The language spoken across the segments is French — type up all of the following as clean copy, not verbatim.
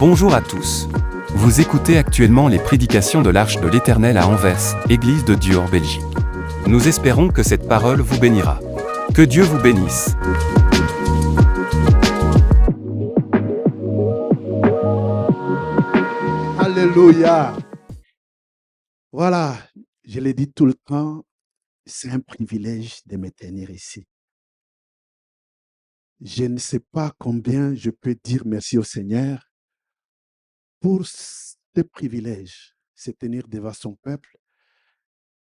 Bonjour à tous. Vous écoutez actuellement les prédications de l'Arche de l'Éternel à Anvers, Église de Dieu en Belgique. Nous espérons que cette parole vous bénira. Que Dieu vous bénisse. Alléluia. Voilà, je l'ai dit tout le temps, c'est un privilège de me tenir ici. Je ne sais pas combien je peux dire merci au Seigneur pour ce privilège, se tenir devant son peuple,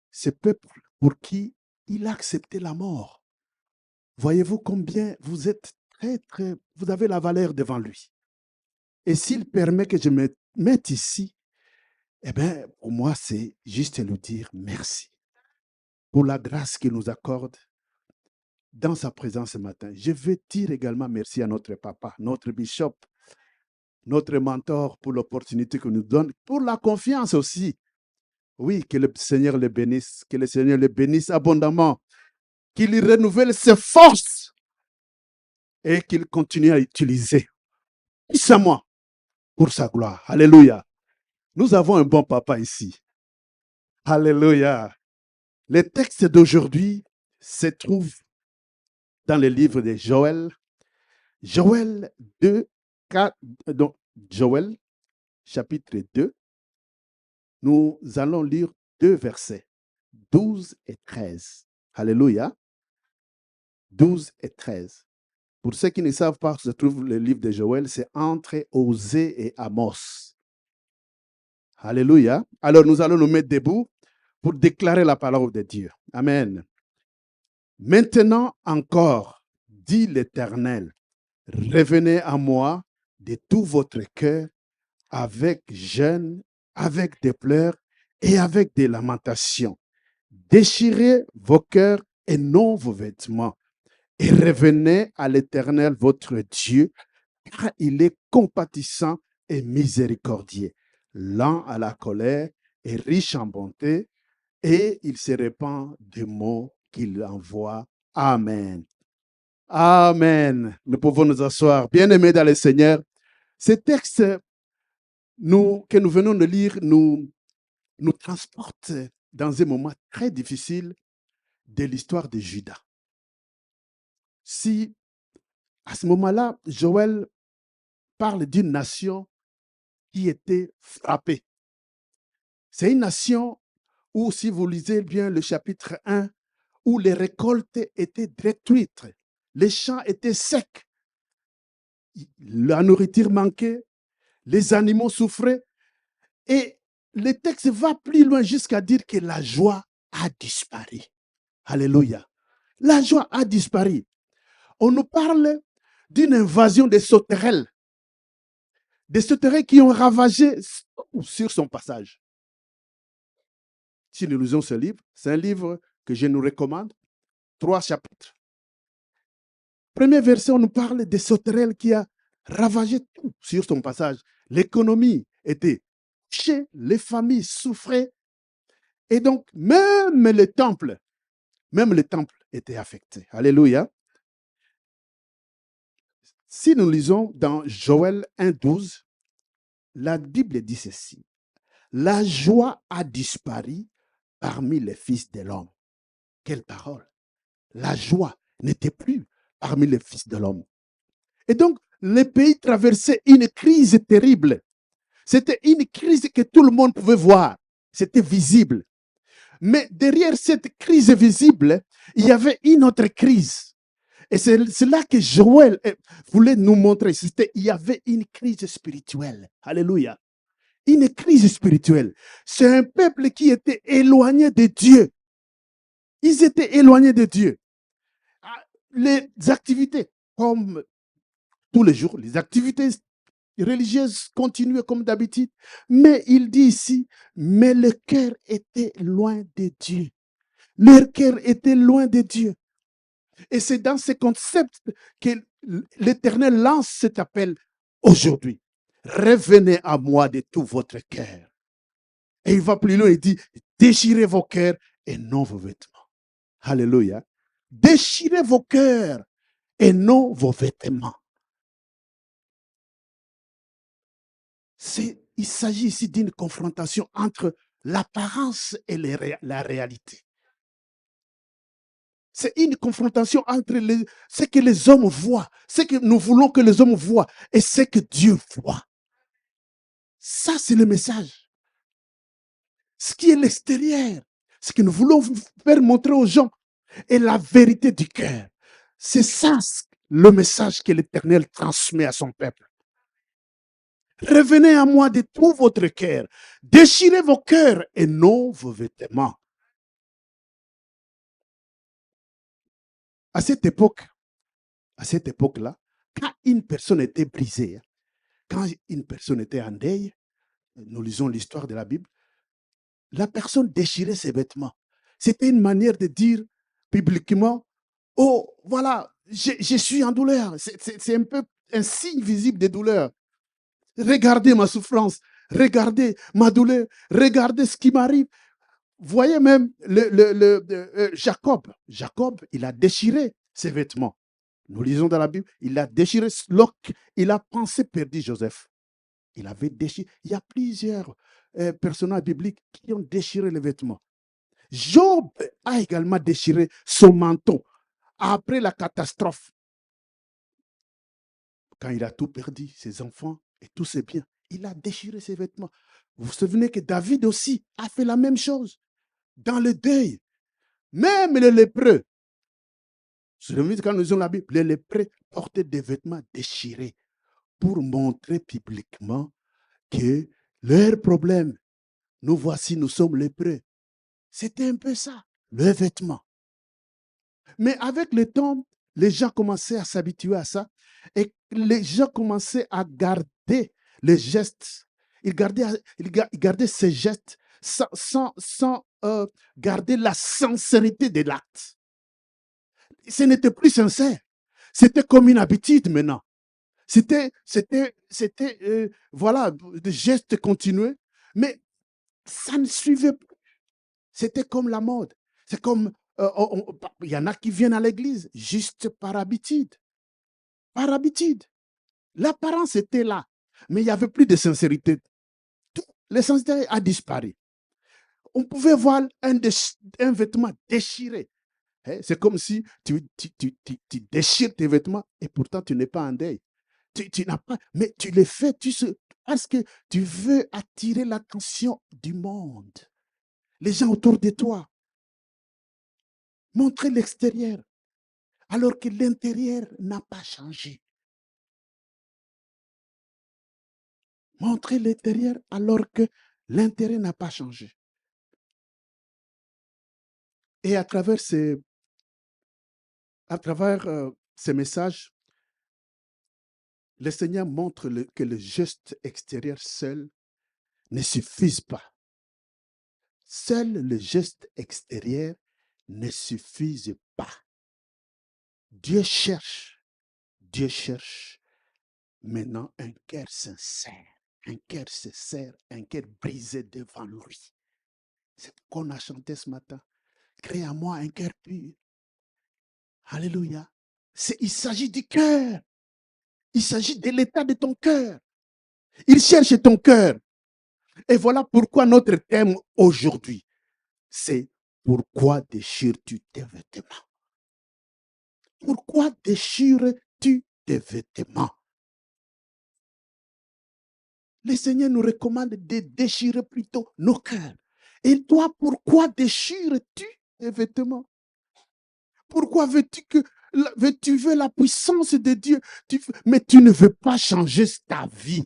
ce peuple pour qui il a accepté la mort. Voyez-vous combien vous êtes vous avez la valeur devant lui. Et s'il permet que je me mette ici, eh bien, pour moi, c'est juste lui dire merci pour la grâce qu'il nous accorde dans sa présence ce matin. Je veux dire également merci à notre papa, notre bishop, notre mentor pour l'opportunité qu'il nous donne, pour la confiance aussi. Oui, que le Seigneur le bénisse, que le Seigneur le bénisse abondamment, qu'il lui renouvelle ses forces et qu'il continue à utiliser puissamment pour sa gloire. Alléluia. Nous avons un bon papa ici. Alléluia. Le texte d'aujourd'hui se trouve dans le livre de Joël. Joël 2, 4, donc Joël, chapitre 2. Nous allons lire deux versets, 12 et 13. Alléluia. 12 et 13. Pour ceux qui ne savent pas, se trouve le livre de Joël, c'est entre Osée et Amos. Alléluia. Alors nous allons nous mettre debout pour déclarer la parole de Dieu. Amen. Maintenant encore, dit l'Éternel, revenez à moi de tout votre cœur, avec jeûne, avec des pleurs et avec des lamentations. Déchirez vos cœurs et non vos vêtements, et revenez à l'Éternel votre Dieu, car il est compatissant et miséricordieux, lent à la colère et riche en bonté, et il se répand des mots qu'il envoie. Amen. Amen. Nous pouvons nous asseoir. Bien-aimés dans le Seigneur, ce texte que nous venons de lire nous transporte dans un moment très difficile de l'histoire de Juda. Si, à ce moment-là, Joël parle d'une nation qui était frappée. C'est une nation où, si vous lisez bien le chapitre 1, où les récoltes étaient détruites, les champs étaient secs, la nourriture manquait, les animaux souffraient, et le texte va plus loin jusqu'à dire que la joie a disparu. Alléluia. La joie a disparu. On nous parle d'une invasion des sauterelles qui ont ravagé sur son passage. Si nous lisons ce livre, c'est un livre que je nous recommande, 3 chapitres. Premier verset, on nous parle des sauterelles qui a ravagé tout sur son passage. L'économie était touchée, les familles souffraient, et donc même le temple était affecté. Alléluia. Si nous lisons dans Joël 1,12, la Bible dit ceci. La joie a disparu parmi les fils de l'homme. Quelle parole! La joie n'était plus parmi les fils de l'homme. Et donc, le pays traversait une crise terrible. C'était une crise que tout le monde pouvait voir. C'était visible. Mais derrière cette crise visible, il y avait une autre crise. Et c'est là que Joël voulait nous montrer. Il y avait une crise spirituelle. Alléluia. Une crise spirituelle. C'est un peuple qui était éloigné de Dieu. Ils étaient éloignés de Dieu. Les activités, comme tous les jours, les activités religieuses continuaient comme d'habitude. Mais il dit ici, mais le cœur était loin de Dieu. Leur cœur était loin de Dieu. Et c'est dans ce concept que l'Éternel lance cet appel aujourd'hui. Revenez à moi de tout votre cœur. Et il va plus loin, il dit, déchirez vos cœurs et non vos vêtements. Alléluia. Déchirez vos cœurs et non vos vêtements. Il s'agit ici d'une confrontation entre l'apparence et la réalité. C'est une confrontation entre ce que les hommes voient, ce que nous voulons que les hommes voient et ce que Dieu voit. Ça, c'est le message. Ce qui est l'extérieur, ce que nous voulons faire montrer aux gens est la vérité du cœur. C'est ça le message que l'Éternel transmet à son peuple. Revenez à moi de tout votre cœur. Déchirez vos cœurs et non vos vêtements. À cette époque-là, quand une personne était brisée, quand une personne était en deuil, nous lisons l'histoire de la Bible, la personne déchirait ses vêtements. C'était une manière de dire publiquement, oh, voilà, je suis en douleur. C'est un peu un signe visible de douleur. Regardez ma souffrance, regardez ma douleur, regardez ce qui m'arrive. Voyez même Jacob. Jacob, il a déchiré ses vêtements. Nous lisons dans la Bible, il a déchiré il a pensé perdre Joseph. Il avait déchiré. Il y a plusieurs personnages bibliques qui ont déchiré les vêtements. Job a également déchiré son manteau après la catastrophe. Quand il a tout perdu, ses enfants et tous ses biens, il a déchiré ses vêtements. Vous vous souvenez que David aussi a fait la même chose dans le deuil. Même les lépreux, quand nous lisons la Bible, les lépreux portaient des vêtements déchirés pour montrer publiquement que leur problème, nous voici, nous sommes lépreux. C'était un peu ça, le vêtement. Mais avec le temps, les gens commençaient à s'habituer à ça et les gens commençaient à garder les gestes. Ils gardaient ces gestes sans garder la sincérité de l'acte. Ce n'était plus sincère. C'était comme une habitude maintenant. C'était voilà, des gestes continués, mais ça ne suivait plus. C'était comme la mode. C'est comme, il y en a qui viennent à l'église juste par habitude. Par habitude. L'apparence était là, mais il n'y avait plus de sincérité. L'essentiel a disparu. On pouvait voir un vêtement déchiré. C'est comme si tu déchires tes vêtements et pourtant tu n'es pas en deuil. Tu n'as pas, mais tu les fais parce que tu veux attirer l'attention du monde. Les gens autour de toi. Montrer l'extérieur, alors que l'intérieur n'a pas changé. Montrer l'intérieur alors que l'intérieur n'a pas changé. Et à travers ces messages, le Seigneur montre que le geste extérieur seul ne suffit pas. Seul le geste extérieur ne suffit pas. Dieu cherche maintenant un cœur sincère, un cœur brisé devant lui. C'est ce qu'on a chanté ce matin. Crée en moi un cœur pur. Alléluia. Il s'agit du cœur. Il s'agit de l'état de ton cœur. Il cherche ton cœur. Et voilà pourquoi notre thème aujourd'hui, c'est pourquoi déchires-tu tes vêtements? Pourquoi déchires-tu tes vêtements? Le Seigneur nous recommande de déchirer plutôt nos cœurs. Et toi, pourquoi déchires-tu tes vêtements? Pourquoi veux-tu veux la puissance de Dieu, mais tu ne veux pas changer ta vie?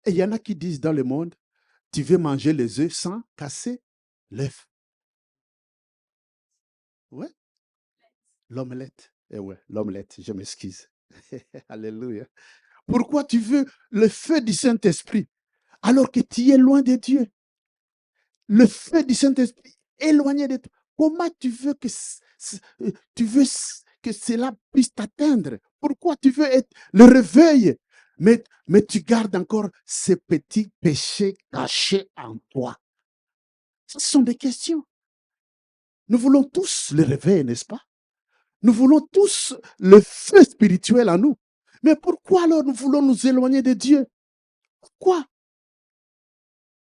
Et il y en a qui disent dans le monde, tu veux manger les œufs sans casser l'œuf. Ouais, l'omelette. Eh ouais, l'omelette, je m'excuse. Alléluia. Pourquoi tu veux le feu du Saint-Esprit alors que tu es loin de Dieu? Le feu du Saint-Esprit éloigné de toi. Comment tu veux que cela puisse t'atteindre? Pourquoi tu veux être le réveil? Mais tu gardes encore ces petits péchés cachés en toi. Ce sont des questions. Nous voulons tous le réveil, n'est-ce pas? Nous voulons tous le feu spirituel en nous. Mais pourquoi alors nous voulons nous éloigner de Dieu? Pourquoi?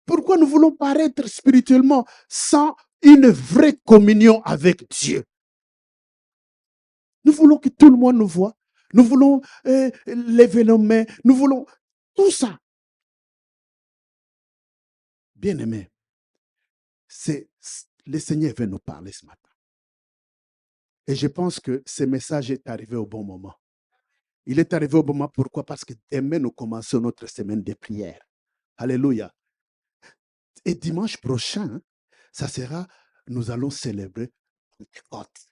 Pourquoi nous voulons paraître spirituellement sans une vraie communion avec Dieu? Nous voulons que tout le monde nous voit. Nous voulons lever nos mains. Nous voulons tout ça. Bien-aimés, le Seigneur veut nous parler ce matin. Et je pense que ce message est arrivé au bon moment. Il est arrivé au bon moment. Pourquoi? Parce que demain, nous commençons notre semaine de prière. Alléluia. Et dimanche prochain, ça sera, nous allons célébrer Pentecôte.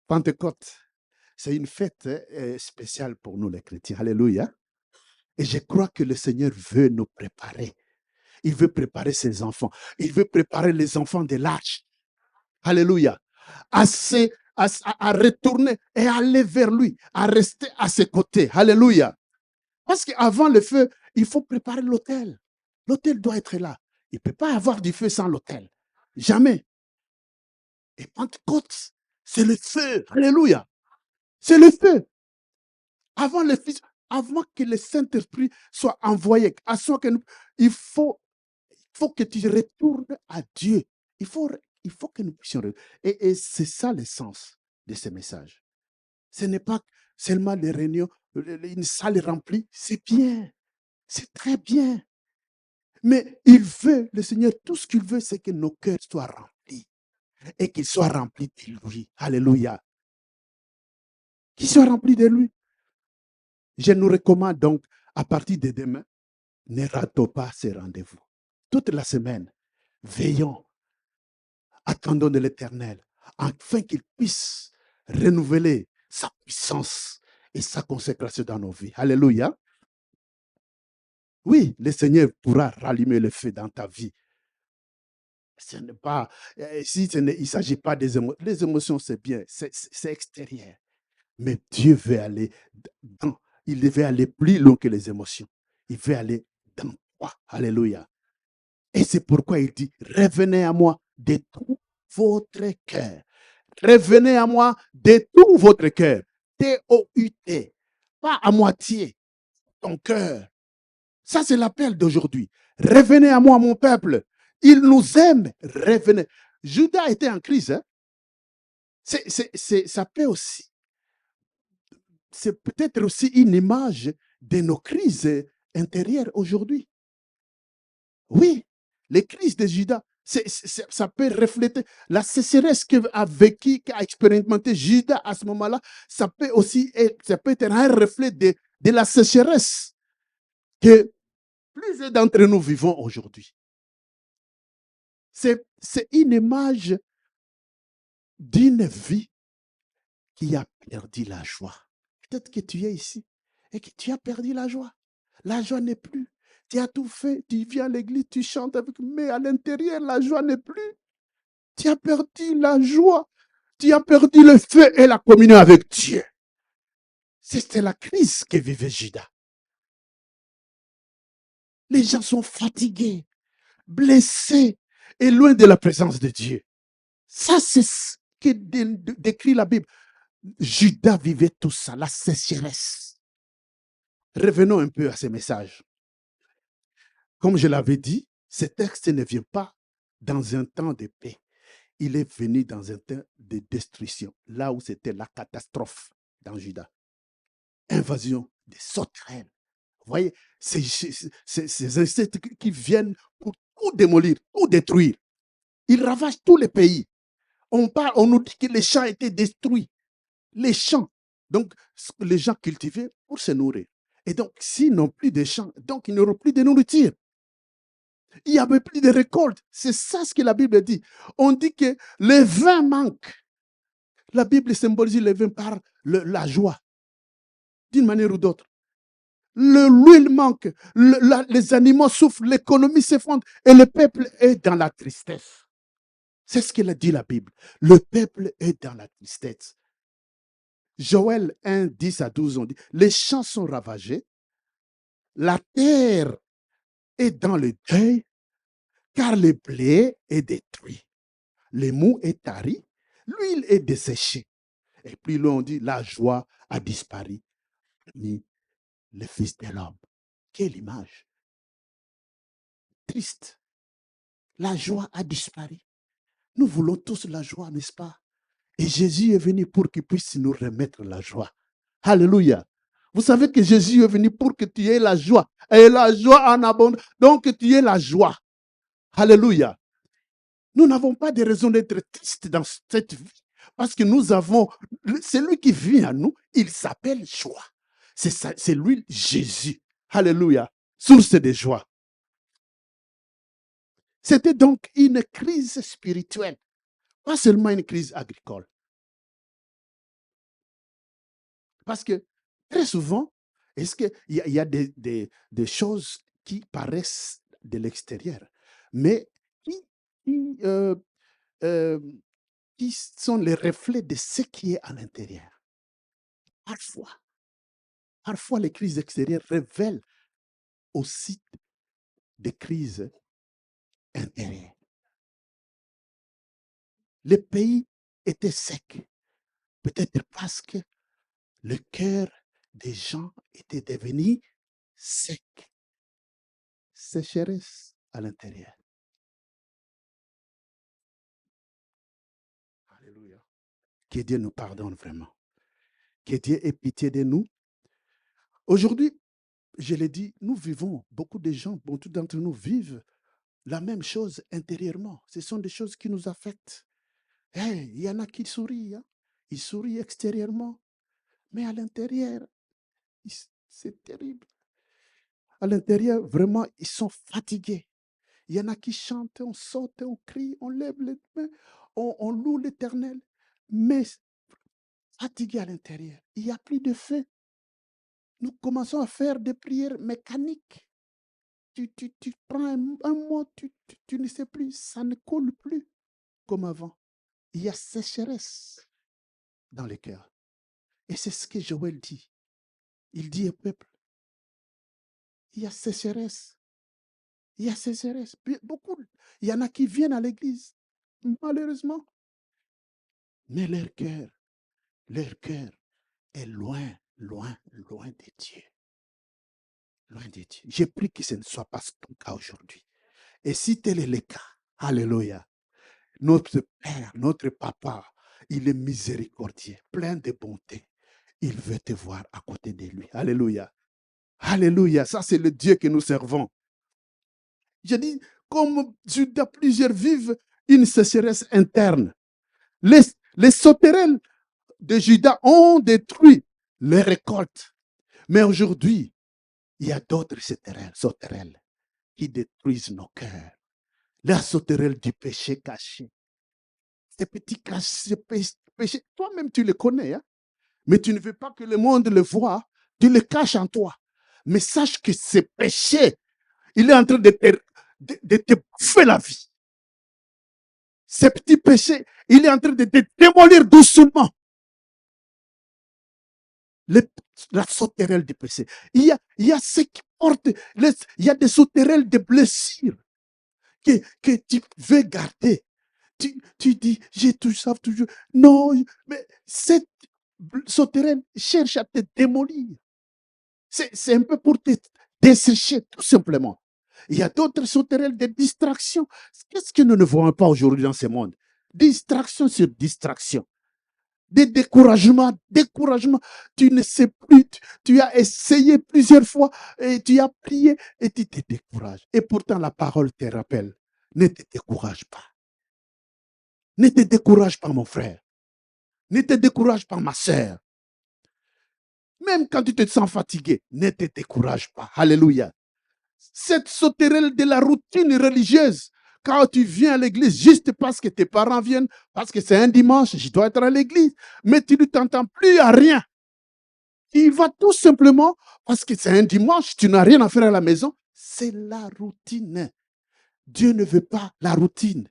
Pentecôte, c'est une fête spéciale pour nous les chrétiens. Alléluia. Et je crois que le Seigneur veut nous préparer. Il veut préparer ses enfants. Il veut préparer les enfants de l'arche. Alléluia. À retourner et aller vers lui, à rester à ses côtés. Alléluia. Parce qu'avant le feu, il faut préparer l'autel. L'autel doit être là. Il ne peut pas avoir du feu sans l'autel. Jamais. Et Pentecôte, c'est le feu. Alléluia. C'est le feu. Avant que le Saint-Esprit soit envoyé, il faut que tu retournes à Dieu. Il faut que nous puissions. Et c'est ça l'essence de ce message. Ce n'est pas seulement les réunions, une salle remplie. C'est bien. C'est très bien. Mais il veut, le Seigneur, tout ce qu'il veut, c'est que nos cœurs soient remplis. Et qu'ils soient remplis de lui. Alléluia. Qu'ils soient remplis de lui. Je nous recommande donc, à partir de demain, ne ratons pas ces rendez-vous. Toute la semaine, veillons, attendons de l'Éternel, afin qu'il puisse renouveler sa puissance et sa consécration dans nos vies. Alléluia. Oui, le Seigneur pourra rallumer le feu dans ta vie. Ce n'est pas, il ne s'agit pas des émotions. Les émotions, c'est bien, c'est extérieur. Mais Dieu veut aller il veut aller plus loin que les émotions. Il veut aller dans toi. Alléluia. Et c'est pourquoi il dit, revenez à moi de tout votre cœur. Revenez à moi de tout votre cœur. T-O-U-T. Pas à moitié. Ton cœur. Ça, c'est l'appel d'aujourd'hui. Revenez à moi, mon peuple. Il nous aime. Revenez. Judas était en crise. Hein? Ça peut aussi. C'est peut-être aussi une image de nos crises intérieures aujourd'hui. Oui, les crises de Judas, ça peut refléter la sécheresse qu'a vécu, qu'a expérimenté Judas à ce moment-là. Ça peut être un reflet de la sécheresse que plusieurs d'entre nous vivons aujourd'hui. C'est une image d'une vie qui a perdu la joie. Peut-être que tu es ici et que tu as perdu la joie. La joie n'est plus. Tu as tout fait, tu viens à l'église, tu chantes avec, mais à l'intérieur, la joie n'est plus. Tu as perdu la joie. Tu as perdu le feu et la communion avec Dieu. C'était la crise que vivait Judas. Les gens sont fatigués, blessés et loin de la présence de Dieu. Ça, c'est ce que décrit la Bible. Judas vivait tout ça, la sécheresse. Revenons un peu à ces messages. Comme je l'avais dit, ce texte ne vient pas dans un temps de paix. Il est venu dans un temps de destruction, là où c'était la catastrophe dans Juda. Invasion des sauterelles. Vous voyez, ces insectes qui viennent pour tout démolir, tout détruire. Ils ravagent tous les pays. On nous dit que les champs étaient détruits. Les champs. Donc, les gens cultivaient pour se nourrir. Et donc, s'ils n'ont plus de champs, donc ils n'auront plus de nourriture. Il n'y avait plus de récolte. C'est ça ce que la Bible dit. On dit que le vin manque. La Bible symbolise le vin par la joie, d'une manière ou d'autre. L'huile manque, les animaux souffrent, l'économie s'effondre et le peuple est dans la tristesse. C'est ce qu'elle a dit la Bible. Le peuple est dans la tristesse. Joël 1, 10 à 12, on dit, les champs sont ravagés, la terre est dans le deuil, car le blé est détruit, le mou est tari, l'huile est desséchée. Et puis là, on dit, la joie a disparu ni le Fils de l'homme. Quelle image! Triste. La joie a disparu. Nous voulons tous la joie, n'est-ce pas? Et Jésus est venu pour qu'il puisse nous remettre la joie. Alléluia. Vous savez que Jésus est venu pour que tu aies la joie. Et la joie en abondance. Donc, que tu aies la joie. Alléluia. Nous n'avons pas de raison d'être tristes dans cette vie. Parce que nous avons, celui qui vit en nous, il s'appelle joie. C'est lui, Jésus. Alléluia. Source de joie. C'était donc une crise spirituelle. Pas seulement une crise agricole. Parce que très souvent, est-ce qu'il y a des choses qui paraissent de l'extérieur, mais qui sont les reflets de ce qui est à l'intérieur. Parfois, les crises extérieures révèlent aussi des crises intérieures. Le pays était sec, peut-être parce que le cœur des gens était devenu sec. Sécheresse à l'intérieur. Alléluia. Que Dieu nous pardonne vraiment. Que Dieu ait pitié de nous. Aujourd'hui, je l'ai dit, nous vivons, beaucoup de gens, beaucoup d'entre nous vivent la même chose intérieurement. Ce sont des choses qui nous affectent. Hey, il y en a qui sourient. Hein? Ils sourient extérieurement, mais à l'intérieur, c'est terrible. À l'intérieur, vraiment, ils sont fatigués. Il y en a qui chantent, on saute, on crie, on lève les mains, on loue l'Éternel, mais fatigués à l'intérieur. Il n'y a plus de feu. Nous commençons à faire des prières mécaniques. Tu prends un mot, tu ne sais plus, ça ne coule plus comme avant. Il y a sécheresse dans le cœur. Et c'est ce que Joël dit. Il dit au peuple, il y a sécheresse. Il y a sécheresse. Beaucoup, il y en a qui viennent à l'église, malheureusement. Mais leur cœur est loin, loin, loin de Dieu. Loin de Dieu. J'ai pris que ce ne soit pas ton cas aujourd'hui. Et si tel est le cas, alléluia, notre Père, notre Papa, il est miséricordieux, plein de bonté. Il veut te voir à côté de lui. Alléluia. Alléluia. Ça, c'est le Dieu que nous servons. Je dis, comme Judas, plusieurs vivent une sécheresse interne. Les sauterelles de Judas ont détruit les récoltes. Mais aujourd'hui, il y a d'autres sauterelles qui détruisent nos cœurs. La sauterelle du péché caché. Ces petits péchés, toi-même tu les connais, hein? Mais tu ne veux pas que le monde le voie, tu les caches en toi. Mais sache que ce péché, il est en train de te bouffer la vie. Ce petit péché, il est en train de te démolir doucement. La sauterelle du péché. Il y a ce qui porte, il y a des sauterelles de blessures que tu veux garder. Tu dis, j'ai tout ça toujours. Non, mais cette sauterelle cherche à te démolir. C'est un peu pour te dessécher, tout simplement. Il y a d'autres sauterelles de distraction. Qu'est-ce que nous ne voyons pas aujourd'hui dans ce monde? Distraction sur distraction. Des découragements. Tu ne sais plus. Tu as essayé plusieurs fois et tu as prié et tu te décourages. Et pourtant, la parole te rappelle. Ne te décourage pas. Ne te décourage pas, mon frère. Ne te décourage pas, ma sœur. Même quand tu te sens fatigué, ne te décourage pas. Alléluia. Cette sauterelle de la routine religieuse, quand tu viens à l'église juste parce que tes parents viennent, parce que c'est un dimanche, je dois être à l'église, mais tu ne t'entends plus à rien. Tu y vas tout simplement parce que c'est un dimanche, tu n'as rien à faire à la maison. C'est la routine. Dieu ne veut pas la routine.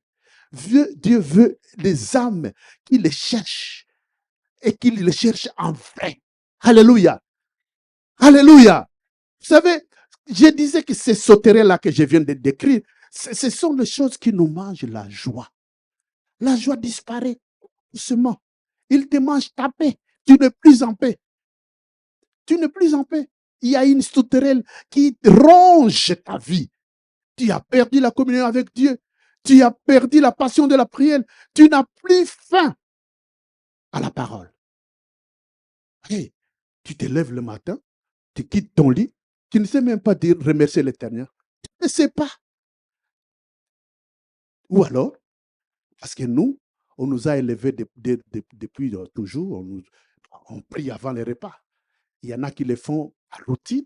Dieu veut les âmes qui les cherchent et qui les cherchent en vrai. Alléluia. Alléluia. Vous savez, je disais que ces sauterelles-là que je viens de décrire, ce sont les choses qui nous mangent la joie. La joie disparaît doucement. Il te mange ta paix. Tu n'es plus en paix. Tu n'es plus en paix. Il y a une sauterelle qui ronge ta vie. Tu as perdu la communion avec Dieu. Tu as perdu la passion de la prière. Tu n'as plus faim à la parole. Hey, tu te lèves le matin, tu quittes ton lit, tu ne sais même pas dire remercier l'Éternel. Tu ne sais pas. Ou alors, parce que nous, on nous a élevés depuis toujours, on prie avant les repas. Il y en a qui le font à routine.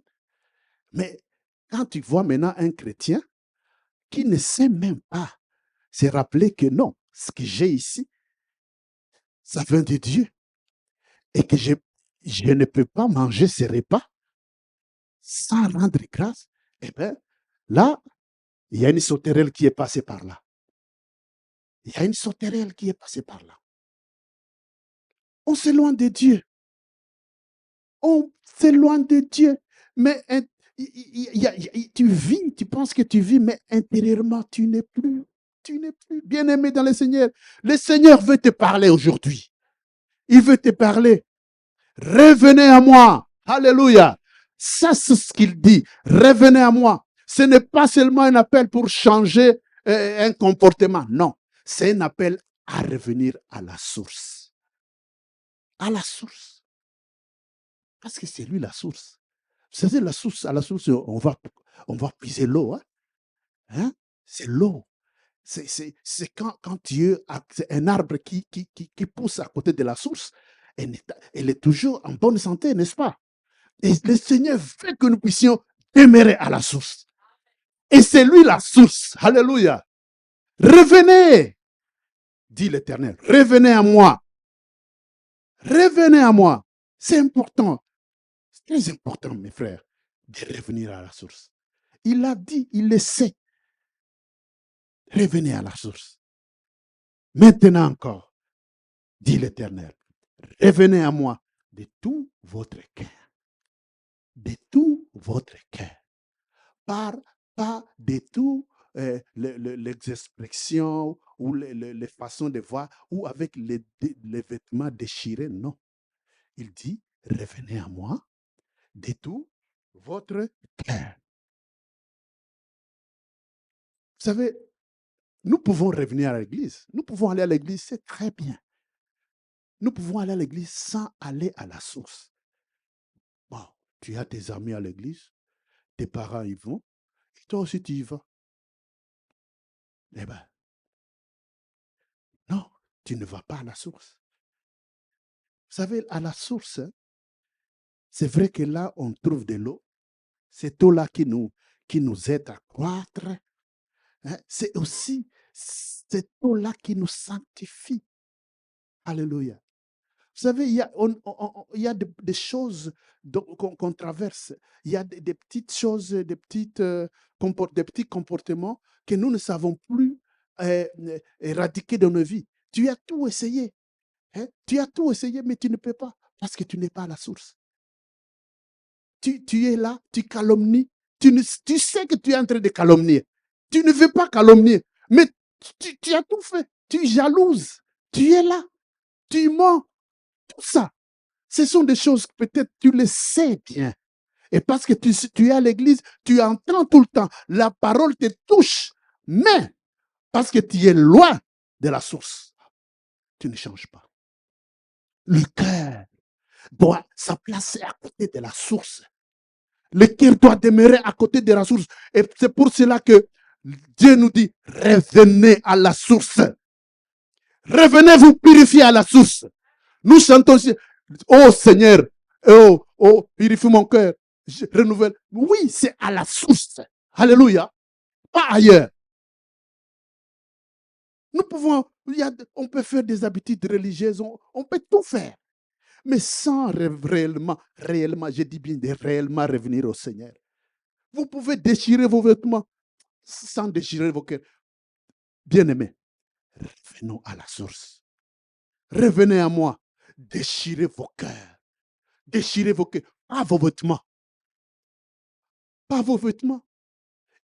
Mais quand tu vois maintenant un chrétien qui ne sait même pas se rappeler que non, ce que j'ai ici, ça vient de Dieu. Et que je ne peux pas manger ces repas sans rendre grâce, eh bien, là, il y a une sauterelle qui est passée par là. Il y a une sauterelle qui est passée par là. On s'éloigne de Dieu. On s'éloigne de Dieu. Mais tu vis, tu penses que tu vis, mais intérieurement, tu n'es plus. Tu n'es plus bien-aimé dans le Seigneur. Le Seigneur veut te parler aujourd'hui. Il veut te parler. Revenez à moi. Alléluia. Ça, c'est ce qu'il dit. Revenez à moi. Ce n'est pas seulement un appel pour changer un comportement. Non. C'est un appel à revenir à la source. À la source. Parce que c'est lui la source. Vous savez, la source, à la source, on va puiser l'eau. Hein? C'est l'eau. C'est quand Dieu a un arbre qui pousse à côté de la source, elle est toujours en bonne santé, n'est-ce pas? Et le Seigneur veut que nous puissions demeurer à la source. Et c'est lui la source. Alléluia. Revenez, dit l'Éternel. Revenez à moi. Revenez à moi. C'est important. C'est très important, mes frères, de revenir à la source. Il a dit, il le sait. Revenez à la source. Maintenant encore, dit l'Éternel. Revenez à moi de tout votre cœur. De tout votre cœur. Pas de tout les expressions ou les façons de voir ou avec les vêtements déchirés. Non. Il dit, revenez à moi de tout votre cœur. Vous savez, nous pouvons revenir à l'église. Nous pouvons aller à l'église, c'est très bien. Nous pouvons aller à l'église sans aller à la source. Bon, tu as tes amis à l'église, tes parents y vont, et toi aussi tu y vas. Eh bien, non, tu ne vas pas à la source. Vous savez, à la source, c'est vrai que là, on trouve de l'eau. Cette eau-là qui nous aide à croître. Hein? C'est aussi cette eau-là qui nous sanctifie. Alléluia. Vous savez, il y a des choses qu'on traverse. Il y a des petites choses, des petits comportements que nous ne savons plus éradiquer de nos vies. Tu as tout essayé. Hein? Tu as tout essayé, mais tu ne peux pas parce que tu n'es pas à la source. Tu es là, tu calomnies. Tu sais que tu es en train de calomnier. Tu ne veux pas calomnier, mais tu as tout fait. Tu jalouses. Tu es là. Tu mens. Tout ça. Ce sont des choses que peut-être tu le sais bien. Et parce que tu es à l'église, tu entends tout le temps. La parole te touche. Mais parce que tu es loin de la source, tu ne changes pas. Le cœur doit se placer à côté de la source. Le cœur doit demeurer à côté de la source. Et c'est pour cela que Dieu nous dit, revenez à la source. Revenez vous purifier à la source. Nous chantons aussi, oh Seigneur, oh, purifie mon cœur, je renouvelle. Oui, c'est à la source. Alléluia. Pas ailleurs. Nous pouvons, on peut faire des habitudes religieuses, on peut tout faire. Mais sans réellement, je dis bien de réellement revenir au Seigneur. Vous pouvez déchirer vos vêtements sans déchirer vos cœurs. Bien-aimés, revenons à la source. Revenez à moi. Déchirez vos cœurs. Déchirez vos cœurs. Pas vos vêtements. Pas vos vêtements.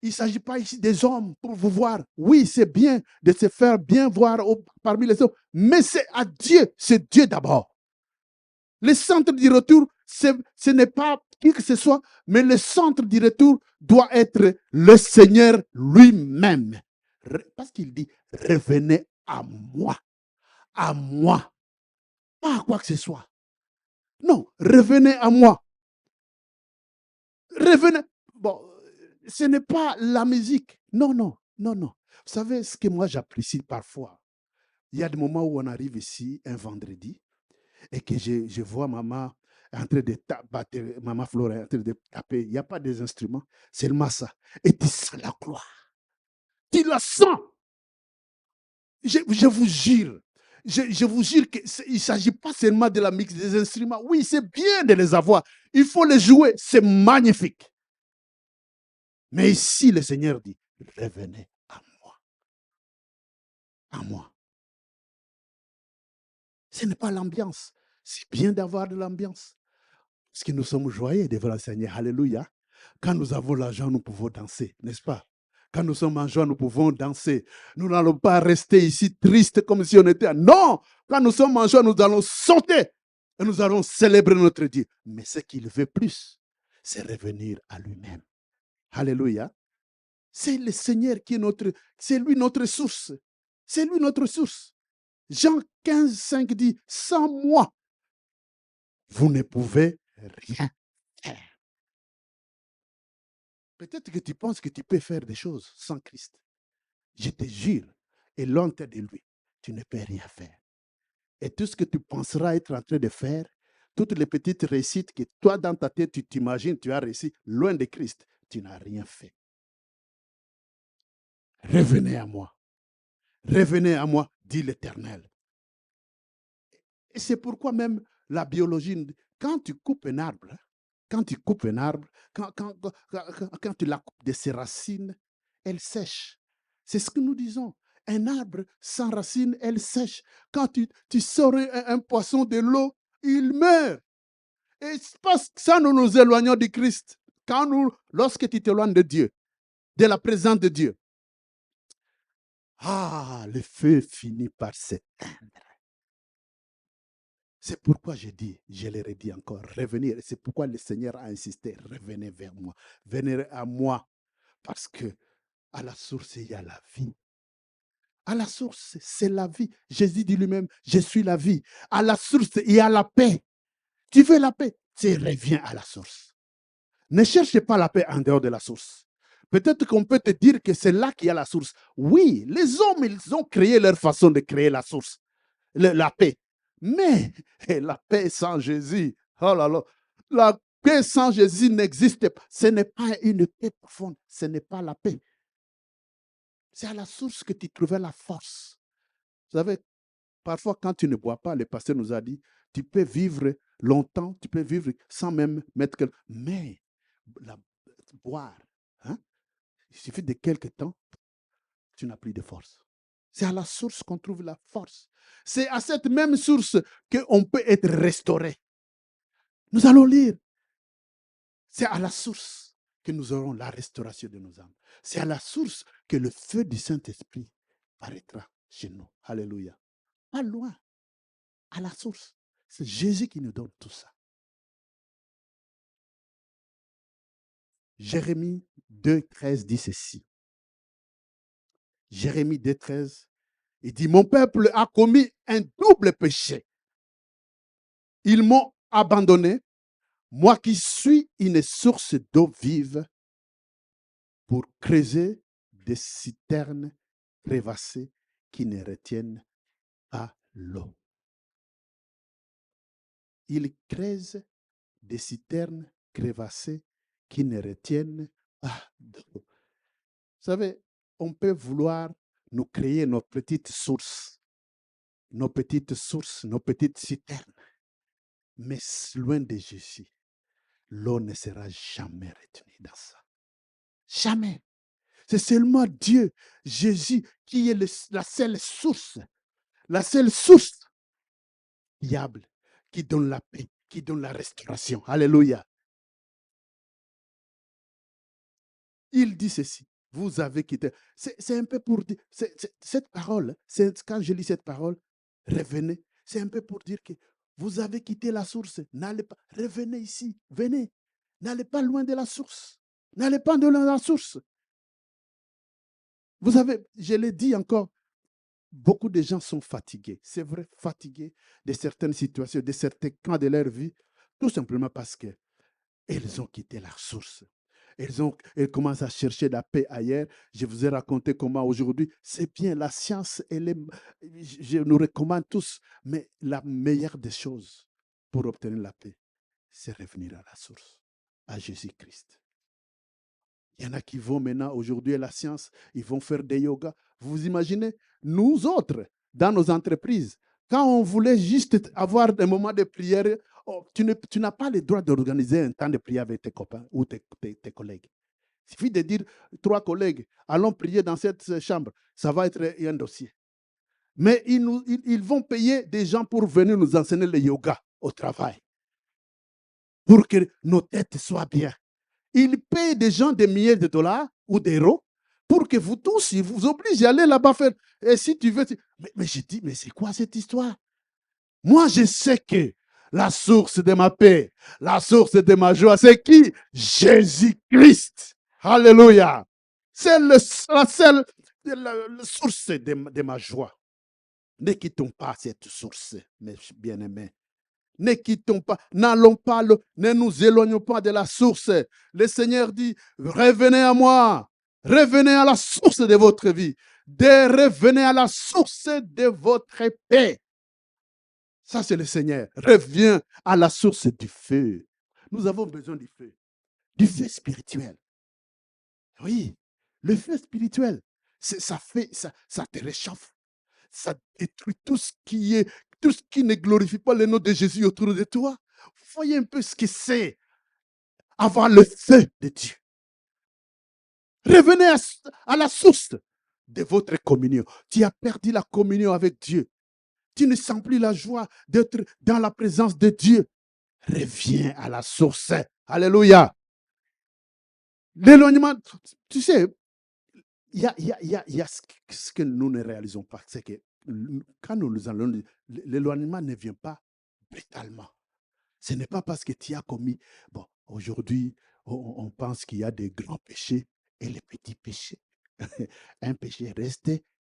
Il ne s'agit pas ici des hommes pour vous voir. Oui, c'est bien de se faire bien voir parmi les hommes. Mais c'est à Dieu. C'est Dieu d'abord. Le centre du retour, ce n'est pas qui que ce soit, mais le centre du retour doit être le Seigneur lui-même. Parce qu'il dit, revenez à moi, pas à quoi que ce soit. Non, revenez à moi. Revenez. Bon, ce n'est pas la musique. Non, non, non, non. Vous savez ce que moi j'apprécie parfois? Il y a des moments où on arrive ici un vendredi et que je vois maman en train de taper, maman Flore en train de taper. Il n'y a pas des instruments, seulement ça. Et tu sens la gloire. Tu la sens. Je vous jure. Je vous jure qu'il ne s'agit pas seulement de la mix des instruments. Oui, c'est bien de les avoir. Il faut les jouer. C'est magnifique. Mais ici, le Seigneur dit, revenez à moi. À moi. Ce n'est pas l'ambiance. C'est bien d'avoir de l'ambiance. Parce que nous sommes joyeux devant le Seigneur. Alléluia. Quand nous avons l'argent, nous pouvons danser, n'est-ce pas? Quand nous sommes en joie, nous pouvons danser. Nous n'allons pas rester ici tristes comme si on était... Non! Quand nous sommes en joie, nous allons sauter. Et nous allons célébrer notre Dieu. Mais ce qu'il veut plus, c'est revenir à lui-même. Alléluia. C'est le Seigneur qui est notre... C'est lui notre source. C'est lui notre source. Jean 15, 5 dit, sans moi, vous ne pouvez rien faire. Peut-être que tu penses que tu peux faire des choses sans Christ. Je te jure, et loin de lui, tu ne peux rien faire. Et tout ce que tu penseras être en train de faire, toutes les petites réussites que toi, dans ta tête, tu t'imagines, tu as réussi, loin de Christ, tu n'as rien fait. Revenez à moi. Revenez à moi, dit l'Éternel. Et c'est pourquoi même la biologie, quand tu coupes un arbre, quand tu coupes un arbre, quand tu la coupes de ses racines, elle sèche. C'est ce que nous disons. Un arbre sans racines, elle sèche. Quand tu sors un poisson de l'eau, il meurt. Et c'est parce que ça, nous nous éloignons du Christ. Lorsque tu t'éloignes de Dieu, de la présence de Dieu, le feu finit par s'éteindre. C'est pourquoi je dis, je le redis encore, revenir. C'est pourquoi le Seigneur a insisté, revenez vers moi, venez à moi. Parce que à la source, il y a la vie. À la source, c'est la vie. Jésus dit lui-même, je suis la vie. À la source, il y a la paix. Tu veux la paix? Tu reviens à la source. Ne cherche pas la paix en dehors de la source. Peut-être qu'on peut te dire que c'est là qu'il y a la source. Oui, les hommes, ils ont créé leur façon de créer la source, la paix. Mais la paix sans Jésus, oh là là, la paix sans Jésus n'existe pas. Ce n'est pas une paix profonde, ce n'est pas la paix. C'est à la source que tu trouvais la force. Vous savez, parfois quand tu ne bois pas, le pasteur nous a dit, tu peux vivre longtemps, tu peux vivre sans même mettre quelque... Mais boire, hein, il suffit de quelques temps, tu n'as plus de force. C'est à la source qu'on trouve la force. C'est à cette même source qu'on peut être restauré. Nous allons lire. C'est à la source que nous aurons la restauration de nos âmes. C'est à la source que le feu du Saint-Esprit paraîtra chez nous. Alléluia. Pas loin. À la source. C'est Jésus qui nous donne tout ça. Jérémie 2,13 dit ceci. Jérémie 2,13, il dit, mon peuple a commis un double péché. Ils m'ont abandonné, moi qui suis une source d'eau vive, pour creuser des citernes crevassées qui ne retiennent pas l'eau. Ils creusent des citernes crevassées qui ne retiennent pas d'eau. Vous savez, on peut vouloir nous créer nos petites sources, nos petites citernes. Mais loin de Jésus, l'eau ne sera jamais retenue dans ça. Jamais. C'est seulement Dieu, Jésus, qui est la seule source fiable, qui donne la paix, qui donne la restauration. Alléluia. Il dit ceci, vous avez quitté. C'est un peu pour dire, cette parole, quand je lis cette parole, revenez, c'est un peu pour dire que Vous avez quitté la source. N'allez pas. Revenez ici. Venez. N'allez pas loin de la source. N'allez pas de la source. Vous avez, je l'ai dit encore, beaucoup de gens sont fatigués. C'est vrai, fatigués de certaines situations, de certains camps de leur vie, tout simplement parce qu'ils ont quitté la source. Ils commencent à chercher la paix ailleurs. Je vous ai raconté comment aujourd'hui, c'est bien, la science, je nous recommande tous, mais la meilleure des choses pour obtenir la paix, c'est revenir à la source, à Jésus-Christ. Il y en a qui vont maintenant, aujourd'hui, à la science, ils vont faire des yogas. Vous imaginez, nous autres, dans nos entreprises, quand on voulait juste avoir un moment de prière, tu n'as pas le droit d'organiser un temps de prière avec tes copains ou tes collègues. Il suffit de dire 3 collègues, allons prier dans cette chambre. Ça va être un dossier. Mais ils vont payer des gens pour venir nous enseigner le yoga au travail, pour que nos têtes soient bien. Ils payent des gens des milliers de dollars ou d'euros pour que vous tous, ils vous obligent à aller là-bas faire. Et si tu veux. Mais je dis, mais c'est quoi cette histoire? Moi, je sais que la source de ma paix, la source de ma joie, c'est qui? Jésus-Christ. Alléluia. C'est la seule la source de ma joie. Ne quittons pas cette source, mes bien-aimés. Ne quittons pas, n'allons pas, ne nous éloignons pas de la source. Le Seigneur dit, revenez à moi, revenez à la source de votre vie, revenez à la source de votre paix. Ça, c'est le Seigneur. Reviens à la source du feu. Nous avons besoin du feu spirituel. Oui, le feu spirituel, ça te réchauffe. Ça détruit tout ce qui ne glorifie pas le nom de Jésus autour de toi. Voyez un peu ce que c'est avoir le feu de Dieu. Revenez à la source de votre communion. Tu as perdu la communion avec Dieu. Tu ne sens plus la joie d'être dans la présence de Dieu. Reviens à la source. Alléluia. L'éloignement, tu sais, il y a ce que nous ne réalisons pas. C'est que quand nous allons, l'éloignement ne vient pas brutalement. Ce n'est pas parce que tu as commis. Bon, aujourd'hui, on pense qu'il y a des grands péchés et les petits péchés. Un péché reste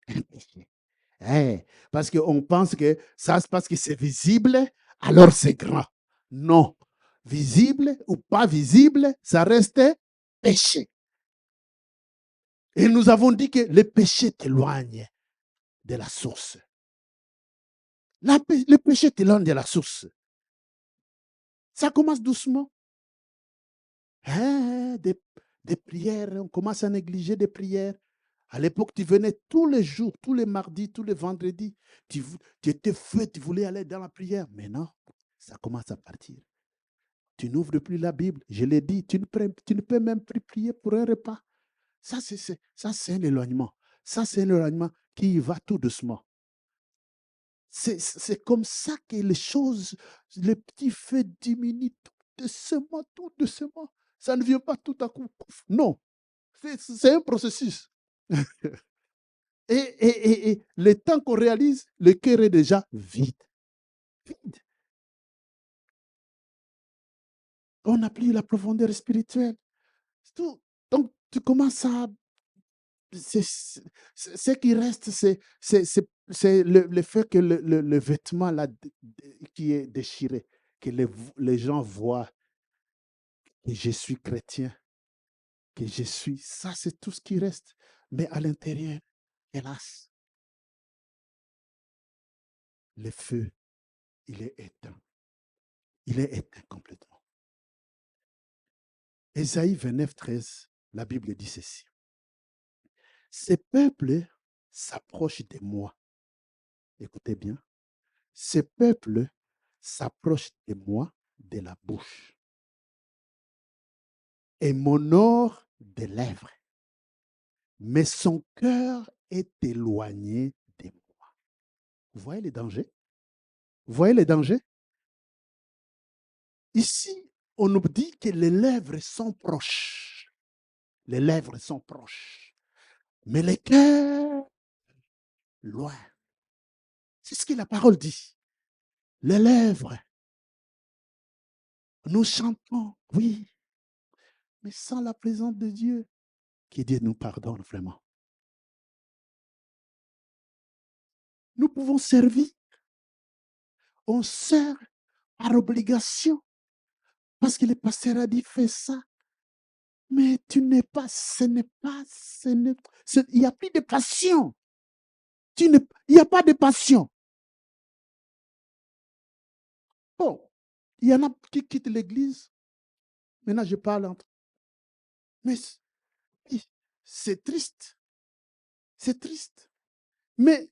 un péché. Parce qu'on pense que ça, c'est parce que c'est visible, alors c'est grand. Non. Visible ou pas visible, ça reste péché. Et nous avons dit que le péché t'éloigne de la source. Le péché t'éloigne de la source. Ça commence doucement. Des prières, on commence à négliger des prières. À l'époque, tu venais tous les jours, tous les mardis, tous les vendredis. Tu étais feu, tu voulais aller dans la prière. Mais non, ça commence à partir. Tu n'ouvres plus la Bible. Je l'ai dit, tu ne peux même plus prier pour un repas. Ça, c'est un éloignement. Ça, c'est un éloignement qui va tout doucement. C'est comme ça que les choses, les petits faits diminuent tout doucement. Ça ne vient pas tout à coup. Non, c'est un processus. Et le temps qu'on réalise, le cœur est déjà vide. Vide. On n'a plus la profondeur spirituelle. Tout. Donc, tu commences à... Ce qui reste, c'est le fait que le vêtement là, qui est déchiré, que les gens voient que je suis chrétien, que je suis... Ça, c'est tout ce qui reste. Mais à l'intérieur, hélas, le feu, il est éteint. Il est éteint complètement. Ésaïe 29, 13, la Bible dit ceci. Ces peuples s'approchent de moi. Écoutez bien. Ces peuples s'approchent de moi de la bouche et m'honorent des lèvres. Mais son cœur est éloigné de moi. Vous voyez les dangers? Vous voyez les dangers? Ici, on nous dit que les lèvres sont proches. Les lèvres sont proches. Mais le cœur, loin. C'est ce que la parole dit. les lèvres. Nous chantons, oui, mais sans la présence de Dieu, que Dieu nous pardonne vraiment. Nous pouvons servir. On sert par obligation. Parce que le pasteur a dit, fais ça. Mais tu n'es pas, il n'y a plus de passion. Il n'y a pas de passion. Bon, il y en a qui quittent l'église. Maintenant, je parle entre. Mais c'est triste. C'est triste. Mais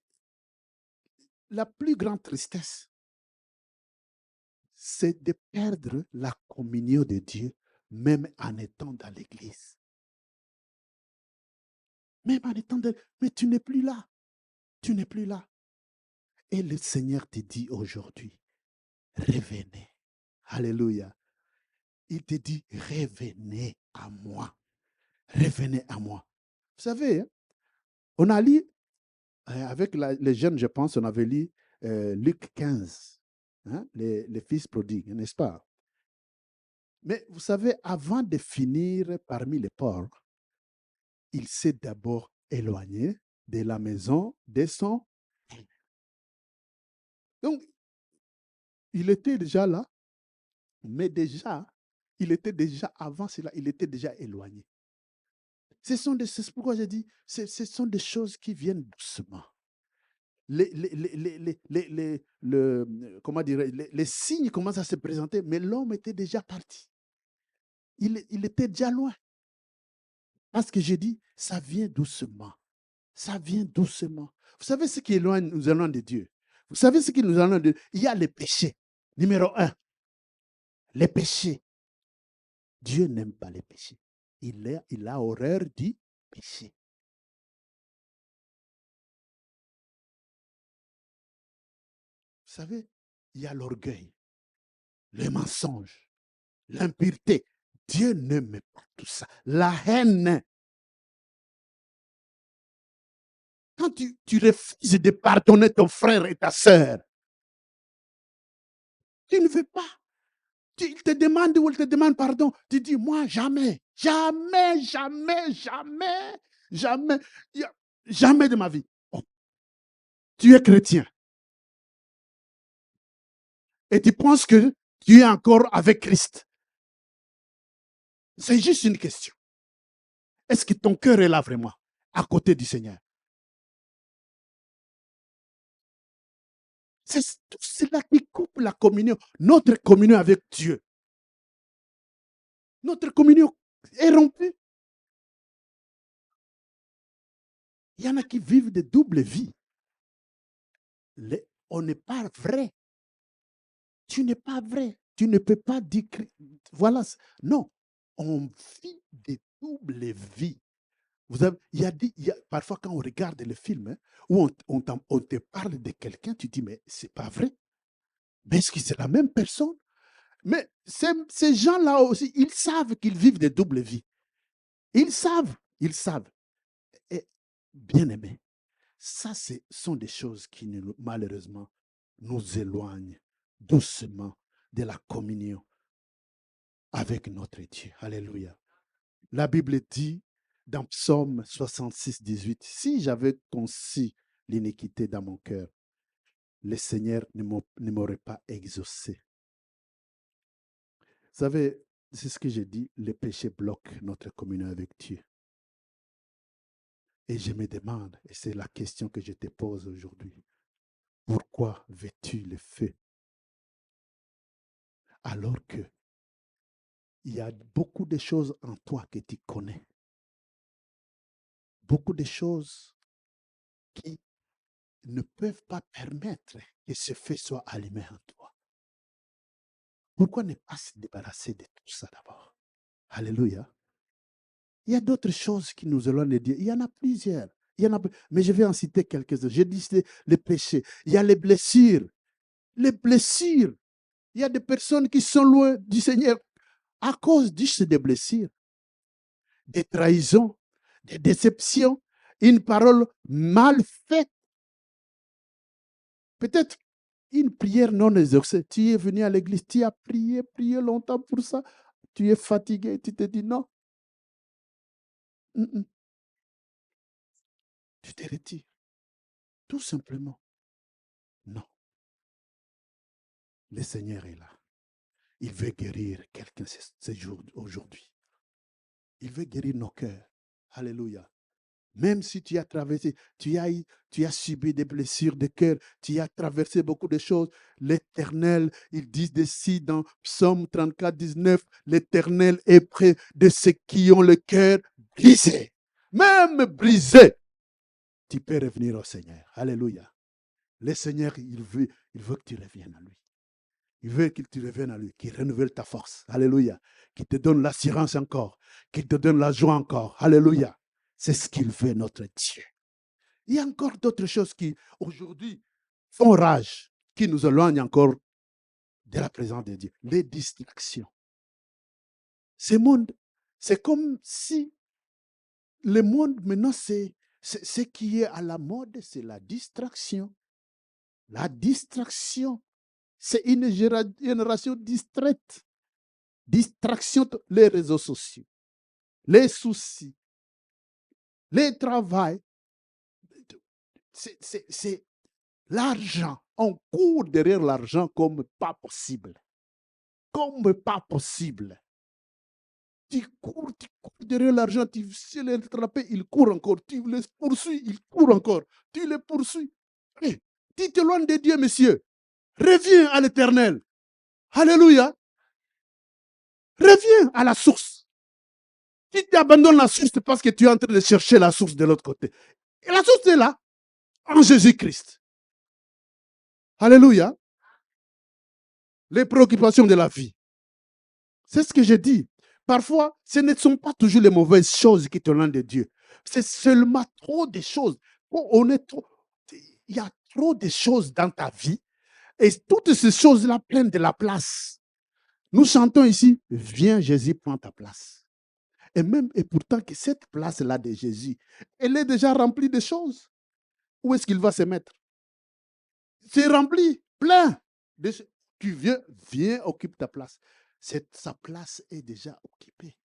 la plus grande tristesse, c'est de perdre la communion de Dieu, même en étant dans l'église. Même en étant dans. Mais tu n'es plus là. Tu n'es plus là. Et le Seigneur te dit aujourd'hui, revenez. Alléluia. Il te dit, revenez à moi. Revenez à moi. Vous savez, hein, on a lu, avec les jeunes, je pense, on avait lu Luc 15, hein, les fils prodigues, n'est-ce pas? Mais vous savez, avant de finir parmi les pauvres, il s'est d'abord éloigné de la maison de son père. Donc, il était déjà là, mais déjà, il était déjà, avant cela, il était déjà éloigné. C'est pourquoi j'ai dit, ce sont des choses qui viennent doucement. Comment dire, les signes commencent à se présenter, mais l'homme était déjà parti. Il était déjà loin. Parce que j'ai dit, ça vient doucement. Ça vient doucement. Vous savez ce qui nous éloigne de Dieu? Vous savez ce qui nous éloigne de Dieu? Il y a les péchés. Numéro 1, les péchés. Dieu n'aime pas les péchés. Il a horreur du péché. Vous savez, il y a l'orgueil, le mensonge, l'impureté. Dieu n'aime pas tout ça. La haine. Quand tu refuses de pardonner ton frère et ta sœur, tu ne veux pas. Il te demande ou il te demande pardon. Tu dis, moi, jamais, jamais, jamais, jamais, jamais, jamais de ma vie. Oh, tu es chrétien. Et tu penses que tu es encore avec Christ. C'est juste une question. Est-ce que ton cœur est là vraiment, à côté du Seigneur? C'est tout cela qui coupe la communion, notre communion avec Dieu. Notre communion est rompue. Il y en a qui vivent de double vie. On n'est pas vrai. Tu n'es pas vrai. Tu ne peux pas dire. Voilà. Non. On vit des doubles vies. Parfois, quand on regarde le film, hein, où on te parle de quelqu'un, tu dis, mais c'est pas vrai. Mais est-ce que c'est la même personne? Mais ces gens-là aussi, ils savent qu'ils vivent des doubles vies. Ils savent. Et bien aimé, ça, ce sont des choses qui, malheureusement, nous éloignent doucement de la communion avec notre Dieu. Alléluia. La Bible dit dans Psaume 66, 18, si j'avais conçu l'iniquité dans mon cœur, le Seigneur ne m'aurait pas exaucé. Vous savez, c'est ce que j'ai dit, le péché bloque notre communion avec Dieu. Et je me demande, et c'est la question que je te pose aujourd'hui, pourquoi veux-tu le feu alors que il y a beaucoup de choses en toi que tu connais, beaucoup de choses qui ne peuvent pas permettre que ce feu soit allumé en toi. Pourquoi ne pas se débarrasser de tout ça d'abord? Alléluia. Il y a d'autres choses qui nous éloignent de Dieu. Il y en a plusieurs. Mais je vais en citer quelques-uns. J'ai dit les péchés. Il y a les blessures. Les blessures. Il y a des personnes qui sont loin du Seigneur à cause des blessures, des trahisons, des déceptions, une parole mal faite. Peut-être une prière non exaucée. Tu es venu à l'église, tu as prié longtemps pour ça. Tu es fatigué, tu te dis non. Tu te retires. Tout simplement. Non. Le Seigneur est là. Il veut guérir quelqu'un ce jour aujourd'hui. Il veut guérir nos cœurs. Alléluia. Même si tu as traversé, tu as subi des blessures de cœur, tu as traversé beaucoup de choses, l'Éternel, ils disent ici dans Psaume 34, 19, l'Éternel est près de ceux qui ont le cœur brisé. Même brisé, tu peux revenir au Seigneur. Alléluia. Le Seigneur, il veut que tu reviennes à lui. Il veut que tu reviennes à lui, qu'il renouvelle ta force. Alléluia. Qu'il te donne l'assurance encore, qu'il te donne la joie encore. Alléluia. C'est ce qu'il veut, notre Dieu. Il y a encore d'autres choses qui, aujourd'hui, font rage, qui nous éloignent encore de la présence de Dieu. Les distractions. Ce monde, c'est comme si le monde, maintenant, c'est ce qui est à la mode, c'est la distraction. La distraction. C'est une génération distraite. Distraction, les réseaux sociaux, les soucis, les travail. C'est l'argent. On court derrière l'argent comme pas possible. Comme pas possible. Tu cours derrière l'argent, tu sais les attraper, il court encore. Tu les poursuis, il court encore. Tu les poursuis. Hey, tu t'éloignes de Dieu, monsieur. Reviens à l'Éternel. Alléluia. Reviens à la source. Si tu abandonnes la source, c'est parce que tu es en train de chercher la source de l'autre côté. Et la source est là, en Jésus-Christ. Alléluia. Les préoccupations de la vie. C'est ce que je dis. Parfois, ce ne sont pas toujours les mauvaises choses qui te rendent de Dieu. C'est seulement trop de choses. Il y a trop de choses dans ta vie. Et toutes ces choses-là prennent de la place. Nous chantons ici, viens Jésus, prends ta place. Et pourtant que cette place-là de Jésus, elle est déjà remplie de choses. Où est-ce qu'il va se mettre? C'est rempli, plein. Tu viens, occupe ta place. Sa place est déjà occupée.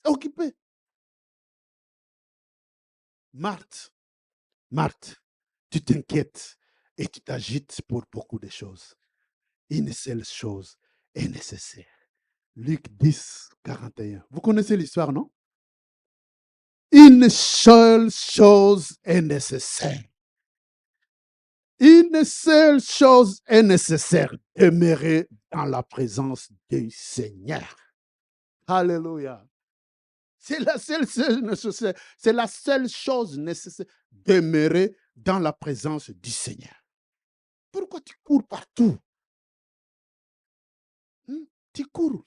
Occupée. Marthe, tu t'inquiètes et tu t'agites pour beaucoup de choses. Une seule chose est nécessaire. Luc 10, 41. Vous connaissez l'histoire, non? Une seule chose est nécessaire. Une seule chose est nécessaire. Demeurer dans la présence du Seigneur. Alléluia. C'est la seule chose nécessaire. C'est la seule chose nécessaire. Demeurer dans la présence du Seigneur. Pourquoi tu cours partout? Tu cours.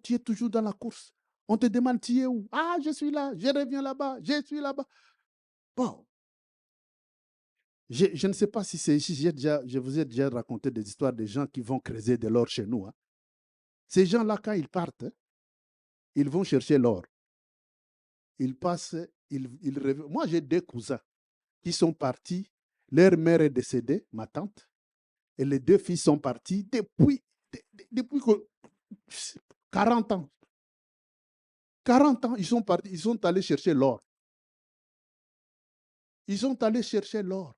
Tu es toujours dans la course. On te demande, tu es où? Ah, je suis là, je reviens là-bas, je suis là-bas. Bon. Je ne sais pas si c'est ici, je vous ai déjà raconté des histoires de gens qui vont creuser de l'or chez nous. Hein. Ces gens-là, quand ils partent, ils vont chercher l'or. Ils passent, ils reviennent. Moi, j'ai 2 cousins qui sont partis. Leur mère est décédée, ma tante, et les 2 filles sont parties depuis 40 ans. 40 ans, ils sont partis, ils sont allés chercher l'or. Ils sont allés chercher l'or.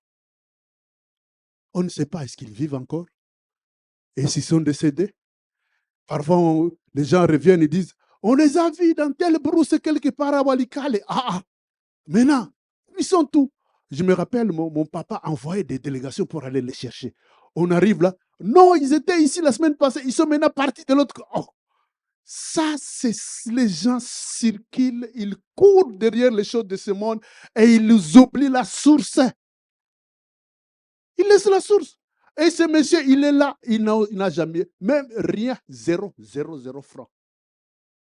On ne sait pas, est-ce qu'ils vivent encore? Et s'ils sont décédés? Parfois, les gens reviennent et disent, on les a vus dans telle brousse quelque part à Walikale. Maintenant, ils sont tous. Je me rappelle, mon papa envoyait des délégations pour aller les chercher. On arrive là. Non, ils étaient ici la semaine passée. Ils sont maintenant partis de l'autre côté. Ça, c'est les gens circulent, ils courent derrière les choses de ce monde et ils oublient la source. Ils laissent la source. Et ce monsieur, il est là, il n'a jamais, même rien, 0 francs.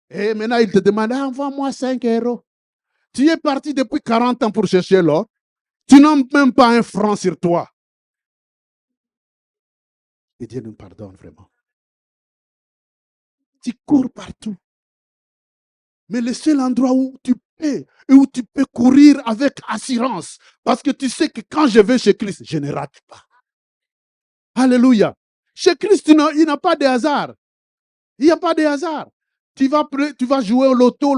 Et maintenant, il te demande, envoie-moi 5 euros. Tu es parti depuis 40 ans pour chercher l'or. Tu n'as même pas 1 franc sur toi. Et Dieu nous pardonne vraiment. Tu cours partout. Mais le seul endroit où tu peux courir avec assurance, parce que tu sais que quand je vais chez Christ, je ne rate pas. Alléluia. Chez Christ, il n'a pas de hasard. Il n'y a pas de hasard. Tu vas jouer au loto,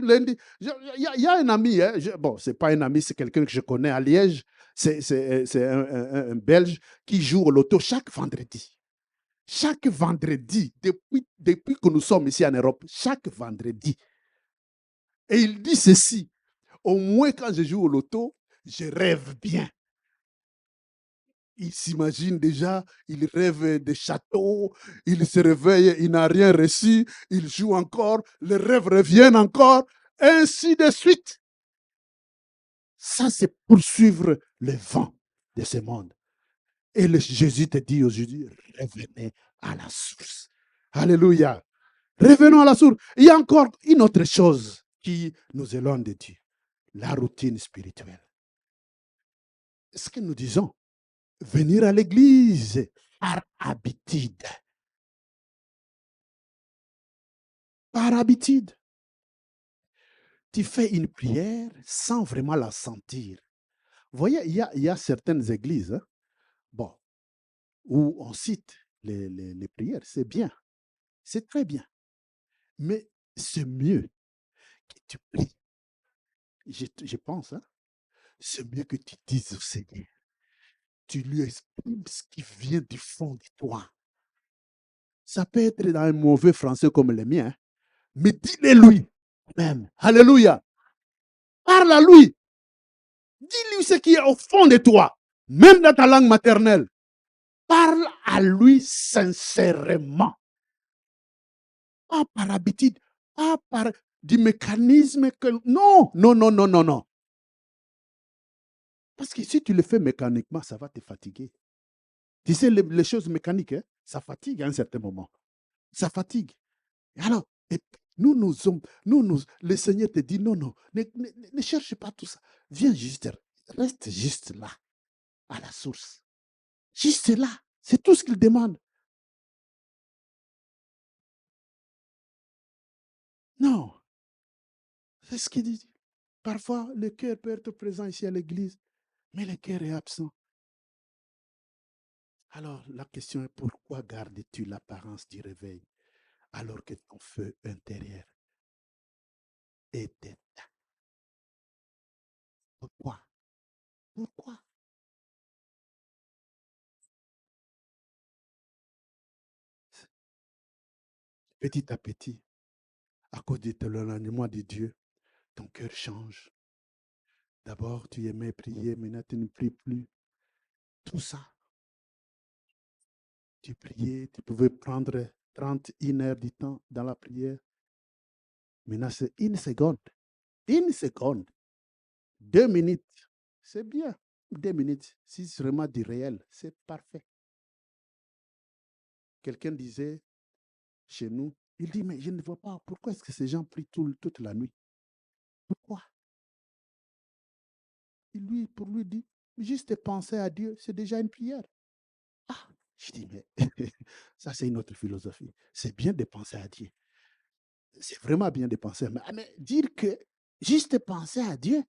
lundi. Il y a un ami, hein, bon, ce n'est pas un ami, c'est quelqu'un que je connais à Liège. C'est un Belge qui joue au loto chaque vendredi. Chaque vendredi, depuis que nous sommes ici en Europe, chaque vendredi. Et il dit ceci, au moins quand je joue au loto, je rêve bien. Il s'imagine déjà, il rêve des châteaux, il se réveille, il n'a rien reçu, il joue encore, les rêves reviennent encore, ainsi de suite. Ça, c'est poursuivre le vent de ce monde. Et Jésus te dit aujourd'hui, revenez à la source. Alléluia. Revenons à la source. Il y a encore une autre chose qui nous éloigne de Dieu, la routine spirituelle. Ce que nous disons, venir à l'église par habitude. Par habitude. Tu fais une prière sans vraiment la sentir. Vous voyez, il y a certaines églises, hein, bon, où on cite les prières. C'est bien. C'est très bien. Mais c'est mieux que tu pries. Je pense, hein, c'est mieux que tu dises au Seigneur. Tu lui exprimes ce qui vient du fond de toi. Ça peut être dans un mauvais français comme le mien, hein, mais dis-le lui même. Alléluia. Parle à lui. Dis-lui ce qui est au fond de toi, même dans ta langue maternelle. Parle à lui sincèrement. Pas par habitude, pas par du mécanisme que... Non, non, non, non, non, non. Parce que si tu le fais mécaniquement, ça va te fatiguer. Tu sais, les choses mécaniques, hein, ça fatigue à un certain moment. Ça fatigue. Et alors, et le Seigneur te dit, non, non, ne cherche pas tout ça. Viens juste, reste juste là, à la source. Juste là. C'est tout ce qu'il demande. Non. C'est ce qu'il dit. Parfois, le cœur peut être présent ici à l'église, mais le cœur est absent. Alors, la question est pourquoi gardes-tu l'apparence du réveil alors que ton feu intérieur est éteint? Pourquoi? Pourquoi? Petit à petit, à cause de l'éloignement de Dieu, ton cœur change. D'abord, tu aimais prier, maintenant tu ne pries plus. Tout ça. Tu priais, tu pouvais prendre 31 heures du temps dans la prière. Maintenant, c'est une seconde. Une seconde. 2 minutes. C'est bien. 2 minutes. Si c'est vraiment du réel, c'est parfait. Quelqu'un disait chez nous, il dit, mais je ne vois pas, pourquoi est-ce que ces gens prient toute la nuit? Pourquoi? Et lui, pour lui, dit, juste penser à Dieu, c'est déjà une prière. Ah, je dis, mais ça, c'est une autre philosophie. C'est bien de penser à Dieu. C'est vraiment bien de penser. Mais dire que juste penser à Dieu,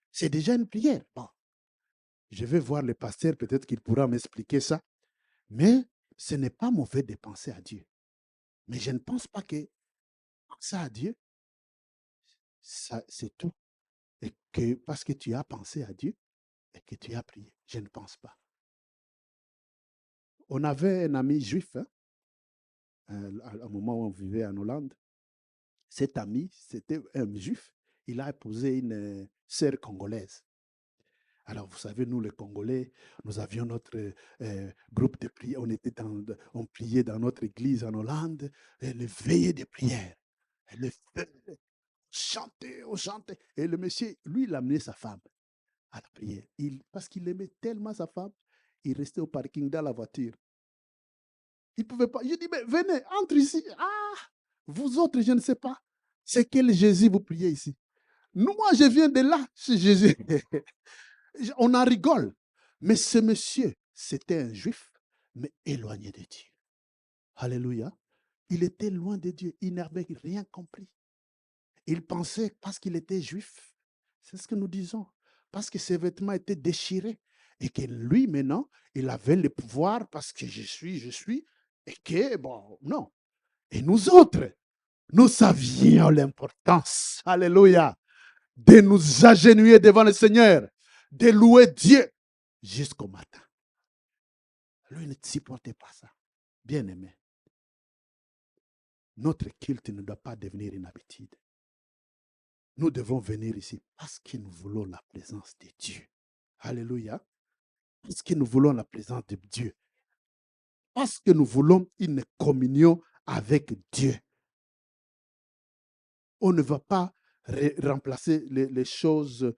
c'est déjà une prière. Bon, je vais voir le pasteur, peut-être qu'il pourra m'expliquer ça. Mais ce n'est pas mauvais de penser à Dieu. Mais je ne pense pas que penser à Dieu, ça, c'est tout. Et que parce que tu as pensé à Dieu et que tu as prié, je ne pense pas. On avait un ami juif, hein, à un moment où on vivait en Hollande. Cet ami, c'était un juif. Il a épousé une sœur congolaise. Alors, vous savez, nous, les Congolais, nous avions notre groupe de prière. On priait dans notre église en Hollande, et le veillée de prière. Et le feu, on chantait. Et le monsieur, lui, il amenait sa femme à la prière. Parce qu'il aimait tellement sa femme, il restait au parking dans la voiture. Il ne pouvait pas. Je dis, mais venez, entre ici. Ah, vous autres, je ne sais pas. C'est quel Jésus vous priez ici? Moi, je viens de là, c'est Jésus. On en rigole. Mais ce monsieur, c'était un juif, mais éloigné de Dieu. Alléluia. Il était loin de Dieu. Il n'avait rien compris. Il pensait, parce qu'il était juif, c'est ce que nous disons, parce que ses vêtements étaient déchirés Et que lui, maintenant, il avait le pouvoir parce que je suis, et que, bon, non. Et nous autres, nous savions l'importance, alléluia, de nous agenouiller devant le Seigneur, de louer Dieu jusqu'au matin. Lui ne supportait pas ça. Bien aimé, notre culte ne doit pas devenir une habitude. Nous devons venir ici parce que nous voulons la présence de Dieu. Alléluia. Parce que nous voulons la présence de Dieu. Parce que nous voulons une communion avec Dieu. On ne va pas remplacer les choses,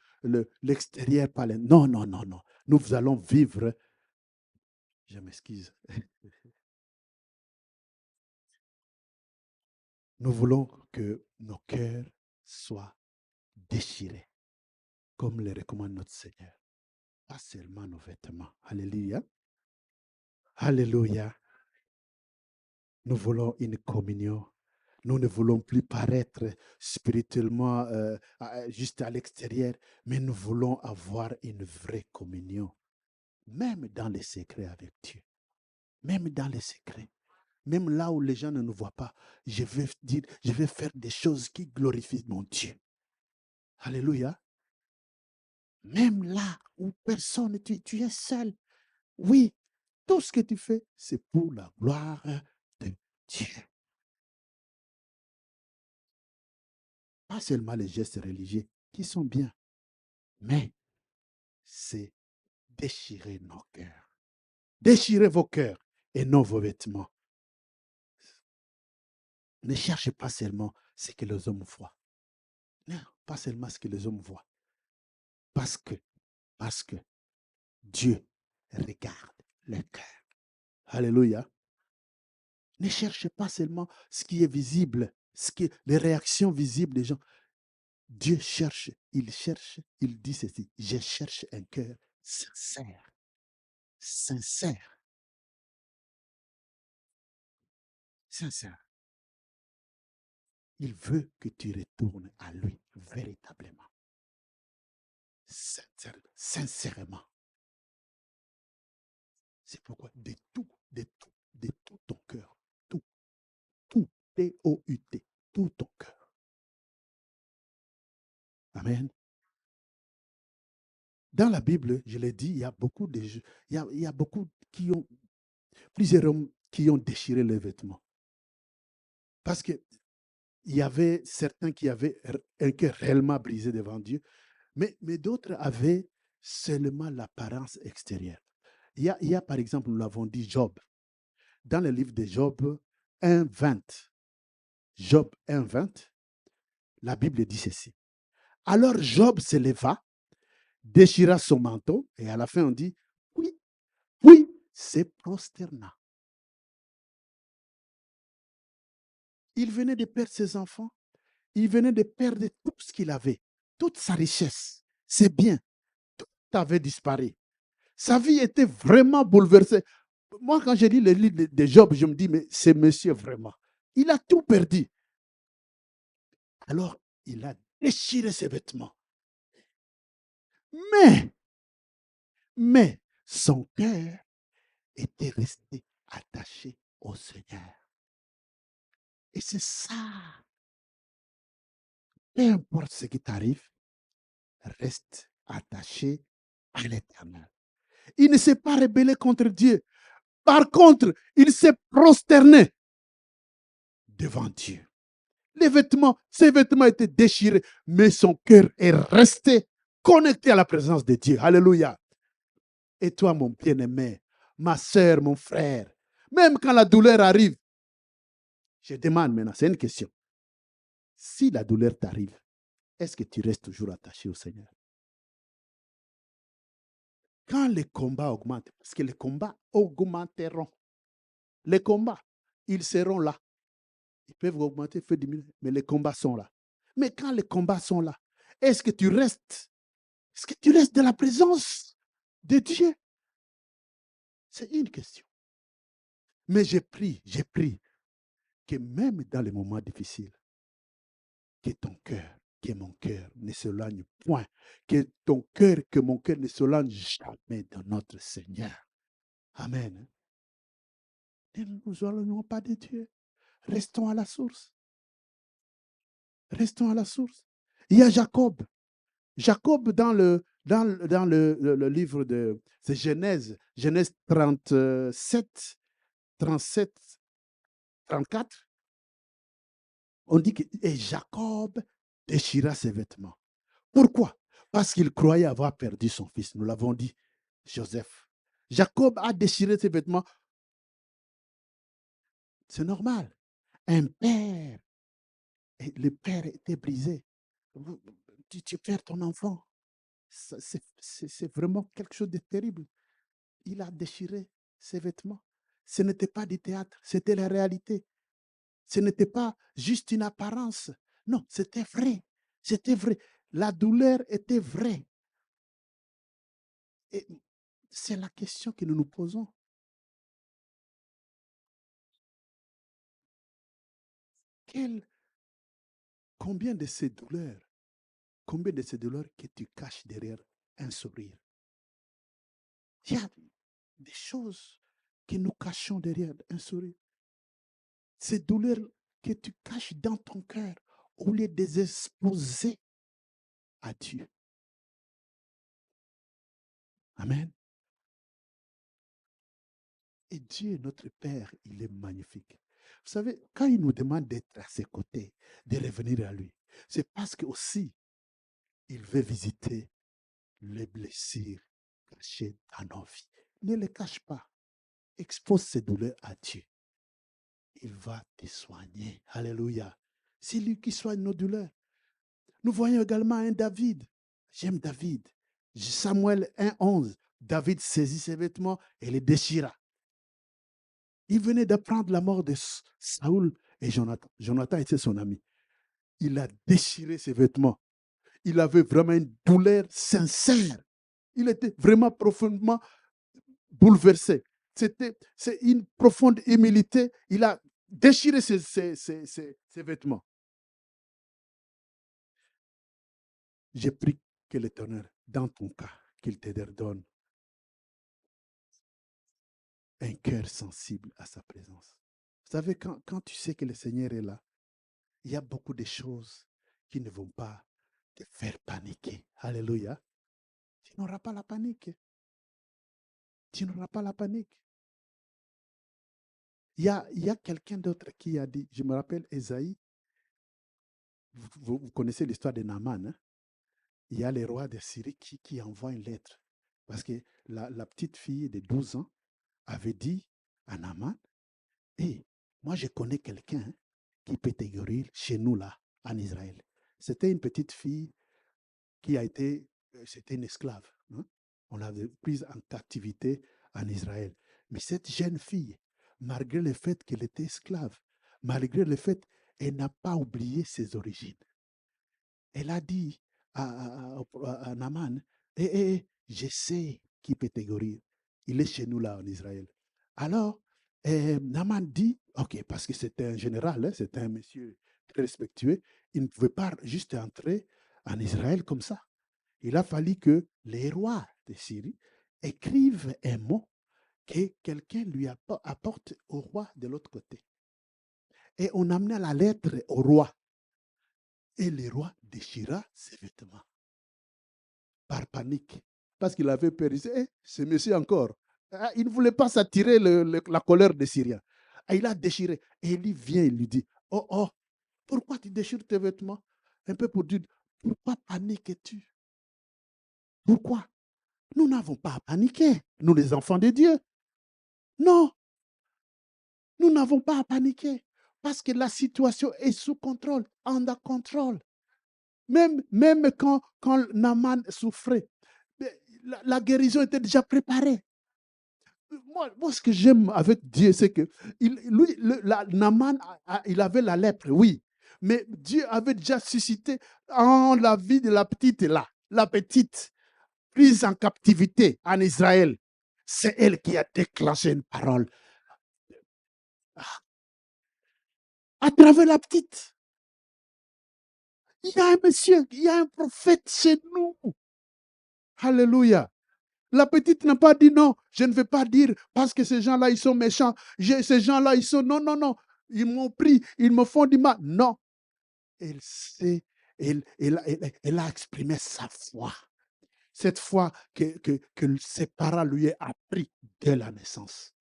l'extérieur par les... Non, non, non, non. Nous allons vivre... Je m'excuse. Nous voulons que nos cœurs soient déchirés, comme le recommande notre Seigneur. Pas seulement nos vêtements. Alléluia. Alléluia. Nous voulons une communion. Nous ne voulons plus paraître spirituellement juste à l'extérieur, mais nous voulons avoir une vraie communion, même dans les secrets avec Dieu. Même dans les secrets. Même là où les gens ne nous voient pas, je vais faire des choses qui glorifient mon Dieu. Alléluia. Même là où personne, tu es seul. Oui, tout ce que tu fais, c'est pour la gloire de Dieu. Pas seulement les gestes religieux qui sont bien, mais c'est déchirer nos cœurs. Déchirez vos cœurs et non vos vêtements. Ne cherchez pas seulement ce que les hommes voient. Non, pas seulement ce que les hommes voient. Parce que Dieu regarde le cœur. Alléluia. Ne cherchez pas seulement ce qui est visible, les réactions visibles des gens. Dieu cherche, il dit ceci, je cherche un cœur sincère. Sincère. Sincère. Il veut que tu retournes à lui véritablement. Sincèrement. C'est pourquoi de tout ton cœur, tout, T-O-U-T, tout ton cœur. Amen. Dans la Bible, je l'ai dit, il y a beaucoup de il y a beaucoup qui ont, plusieurs hommes qui ont déchiré les vêtements. Parce que il y avait certains qui avaient un cœur réellement brisé devant Dieu, mais d'autres avaient seulement l'apparence extérieure. Il y a, par exemple, nous l'avons dit, Job. Dans le livre de Job 1,20, Job 1,20, la Bible dit ceci. Alors Job se leva, déchira son manteau, et à la fin on dit, oui, se prosterna. Il venait de perdre ses enfants, il venait de perdre tout ce qu'il avait, toute sa richesse, ses biens, tout avait disparu. Sa vie était vraiment bouleversée. Moi, quand je lis le livre de Job, je me dis, mais c'est monsieur vraiment. Il a tout perdu. Alors, il a déchiré ses vêtements. Mais, son cœur était resté attaché au Seigneur. Et c'est ça. Peu importe ce qui t'arrive, reste attaché à l'Éternel. Il ne s'est pas rebellé contre Dieu. Par contre, il s'est prosterné devant Dieu. Ses vêtements étaient déchirés, mais son cœur est resté connecté à la présence de Dieu. Alléluia. Et toi, mon bien-aimé, ma soeur, mon frère, même quand la douleur arrive, je demande maintenant, c'est une question. Si la douleur t'arrive, est-ce que tu restes toujours attaché au Seigneur? Quand les combats augmentent, parce que les combats augmenteront, les combats, ils seront là. Ils peuvent augmenter, faire diminuer, mais les combats sont là. Mais quand les combats sont là, est-ce que tu restes dans la présence de Dieu? C'est une question. Mais j'ai pris que même dans les moments difficiles, que ton cœur que mon cœur ne s'éloigne point, que ton cœur, que mon cœur ne s'éloigne jamais de notre Seigneur. Amen. Ne nous éloignons pas de Dieu. Restons à la source. Restons à la source. Il y a Jacob. Jacob, dans le livre de Genèse, Genèse 37, 37, 34, on dit que et Jacob déchira ses vêtements. Pourquoi? Parce qu'il croyait avoir perdu son fils. Nous l'avons dit, Joseph. Jacob a déchiré ses vêtements. C'est normal. Un père, et le père était brisé. Tu perds ton enfant. C'est vraiment quelque chose de terrible. Il a déchiré ses vêtements. Ce n'était pas du théâtre, c'était la réalité. Ce n'était pas juste une apparence. Non, c'était vrai. C'était vrai. La douleur était vraie. Et c'est la question que nous nous posons. Combien de ces douleurs que tu caches derrière un sourire? Il y a des choses que nous cachons derrière un sourire. Ces douleurs que tu caches dans ton cœur au lieu de les exposer à Dieu. Amen. Et Dieu, notre Père, il est magnifique. Vous savez, quand il nous demande d'être à ses côtés, de revenir à lui, c'est parce que aussi, il veut visiter les blessures cachées dans nos vies. Ne les cache pas. Expose ces douleurs à Dieu. Il va te soigner. Alléluia. C'est lui qui soigne nos douleurs. Nous voyons également un David. J'aime David. Samuel 1:11. David saisit ses vêtements et les déchira. Il venait d'apprendre la mort de Saoul et Jonathan. Jonathan était son ami. Il a déchiré ses vêtements. Il avait vraiment une douleur sincère. Il était vraiment profondément bouleversé. C'est une profonde humilité. Il a déchiré ses vêtements. J'ai pris que l'Éternel, dans ton cas, qu'il te donne un cœur sensible à sa présence. Vous savez, quand tu sais que le Seigneur est là, il y a beaucoup de choses qui ne vont pas te faire paniquer. Alléluia. Tu n'auras pas la panique. Tu n'auras pas la panique. Il y a quelqu'un d'autre qui a dit, je me rappelle Esaïe, vous connaissez l'histoire de Naaman, hein? Il y a le roi de Syrie qui envoie une lettre. Parce que la petite fille de 12 ans avait dit à Naaman, hey, moi je connais quelqu'un qui peut te guérir chez nous là, en Israël. C'était une petite fille qui a été, c'était une esclave. Hein? On l'avait prise en captivité en Israël. Mais cette jeune fille, malgré le fait qu'elle était esclave, malgré le fait qu'elle n'a pas oublié ses origines, elle a dit à Naaman, je sais qui peut te guérir. Il est chez nous là en Israël. Alors, Naaman dit, ok, parce que c'était un général, hein, c'était un monsieur très respectueux, il ne pouvait pas juste entrer en Israël comme ça. Il a fallu que les rois de Syrie écrivent un mot que quelqu'un lui apporte au roi de l'autre côté. Et on amena la lettre au roi. Et le roi déchira ses vêtements par panique. Parce qu'il avait peur. Il disait, ce monsieur encore. Il ne voulait pas s'attirer la colère des Syriens. Et il a déchiré. Et il vient, il lui dit, oh, pourquoi tu déchires tes vêtements? Un peu pour dire, pourquoi paniques-tu? Pourquoi? Nous n'avons pas à paniquer, nous les enfants de Dieu. Non, nous n'avons pas à paniquer. Parce que la situation est sous contrôle, under control. Même quand Naaman souffrait, la guérison était déjà préparée. Moi, ce que j'aime avec Dieu, c'est que Naaman, il avait la lèpre, oui. Mais Dieu avait déjà suscité en la vie de la petite là, la petite, prise en captivité en Israël. C'est elle qui a déclenché une parole. À travers la petite. Il y a un monsieur, il y a un prophète chez nous. Alléluia. La petite n'a pas dit non, je ne vais pas dire parce que ces gens-là, ils sont méchants. Ces gens-là, ils sont... Non, non, non. Ils m'ont pris, ils me font du mal. Non. Elle sait, elle a exprimé sa foi. Cette foi que ses parents lui ont appris dès la naissance.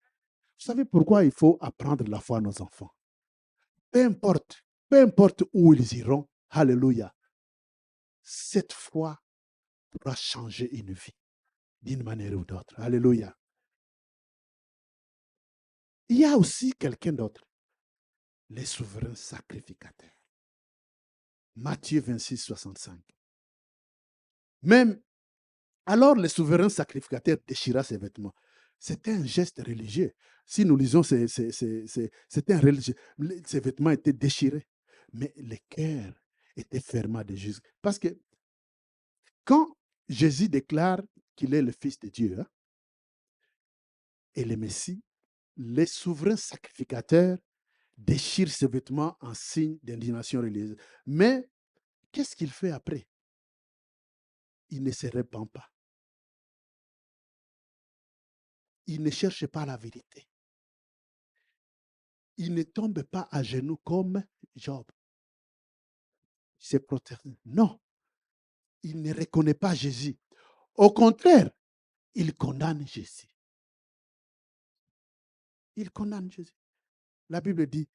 Vous savez pourquoi il faut apprendre la foi à nos enfants? Peu importe où ils iront, alléluia, cette foi pourra changer une vie d'une manière ou d'autre. Alléluia. Il y a aussi quelqu'un d'autre, les souverains sacrificateurs. Matthieu 26, 65. Même alors, le souverain sacrificateur déchira ses vêtements. C'était un geste religieux. Si nous lisons, c'était un religieux. Ses vêtements étaient déchirés. Mais le cœur était fermé de Jésus. Parce que quand Jésus déclare qu'il est le Fils de Dieu hein, et le Messie, les souverains sacrificateurs déchirent ses vêtements en signe d'indignation religieuse. Mais qu'est-ce qu'il fait après? Il ne se répand pas. Il ne cherche pas la vérité. Il ne tombe pas à genoux comme Job. Il s'est protégé. Non, il ne reconnaît pas Jésus. Au contraire, il condamne Jésus. Il condamne Jésus. La Bible dit,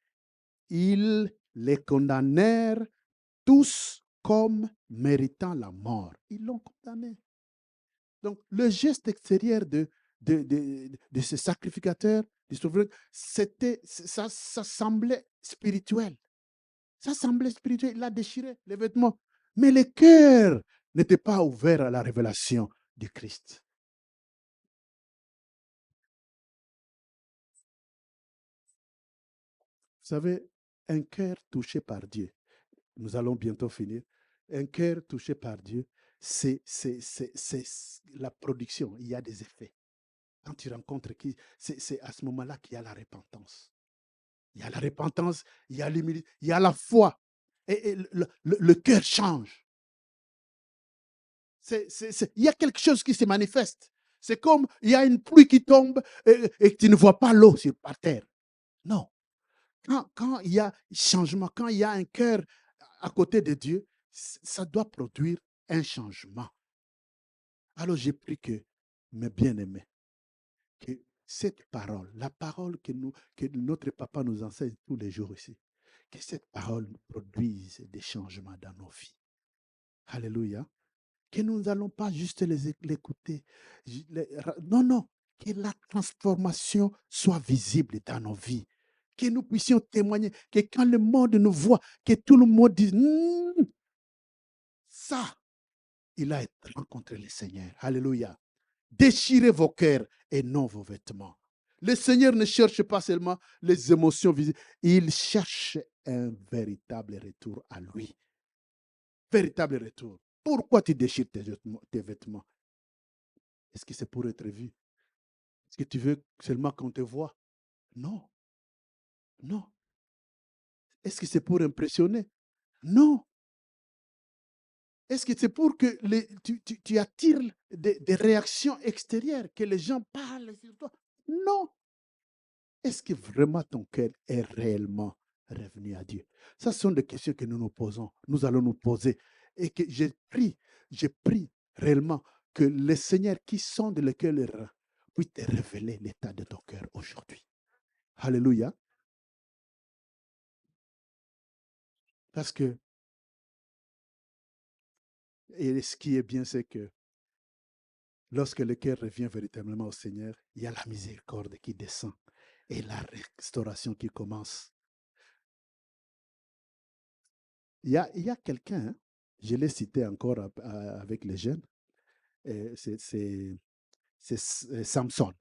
ils les condamnèrent tous comme méritant la mort. Ils l'ont condamné. Donc, le geste extérieur de ce sacrificateur, du souverain, ça semblait spirituel. Ça semblait spirituel. Il a déchiré les vêtements. Mais le cœur n'était pas ouvert à la révélation du Christ. Vous savez, un cœur touché par Dieu, nous allons bientôt finir, un cœur touché par Dieu, c'est la production, il y a des effets. Quand tu rencontres qui, c'est à ce moment-là qu'il y a la repentance. Il y a la repentance, il y a l'humilité, il y a la foi. Et le cœur change. Il y a quelque chose qui se manifeste. C'est comme il y a une pluie qui tombe et tu ne vois pas l'eau par terre. Non. Quand il y a changement, quand il y a un cœur à côté de Dieu, ça doit produire un changement. Alors j'ai pris que, mes bien-aimés, que cette parole, la parole que notre papa nous enseigne tous les jours ici, que cette parole produise des changements dans nos vies. Alléluia. Que nous n'allons pas juste l'écouter. Non, non. Que la transformation soit visible dans nos vies. Que nous puissions témoigner. Que quand le monde nous voit, que tout le monde dise, ça, il a rencontré le Seigneur. Alléluia. Déchirez vos cœurs et non vos vêtements. Le Seigneur ne cherche pas seulement les émotions visibles. Il cherche un véritable retour à lui. Véritable retour. Pourquoi tu déchires tes vêtements? Est-ce que c'est pour être vu? Est-ce que tu veux seulement qu'on te voie? Non. Non. Est-ce que c'est pour impressionner? Non. Est-ce que c'est pour que tu attires des réactions extérieures, que les gens parlent sur toi? Non. Est-ce que vraiment ton cœur est réellement revenu à Dieu? Ce sont des questions que nous nous posons. Nous allons nous poser. Et que j'ai pris réellement que le Seigneur qui sonde le cœur puisse te révéler l'état de ton cœur aujourd'hui. Alléluia. Parce que, et ce qui est bien, c'est que lorsque le cœur revient véritablement au Seigneur, il y a la miséricorde qui descend et la restauration qui commence. Il y a quelqu'un, hein, je l'ai cité encore avec les jeunes, c'est Samson.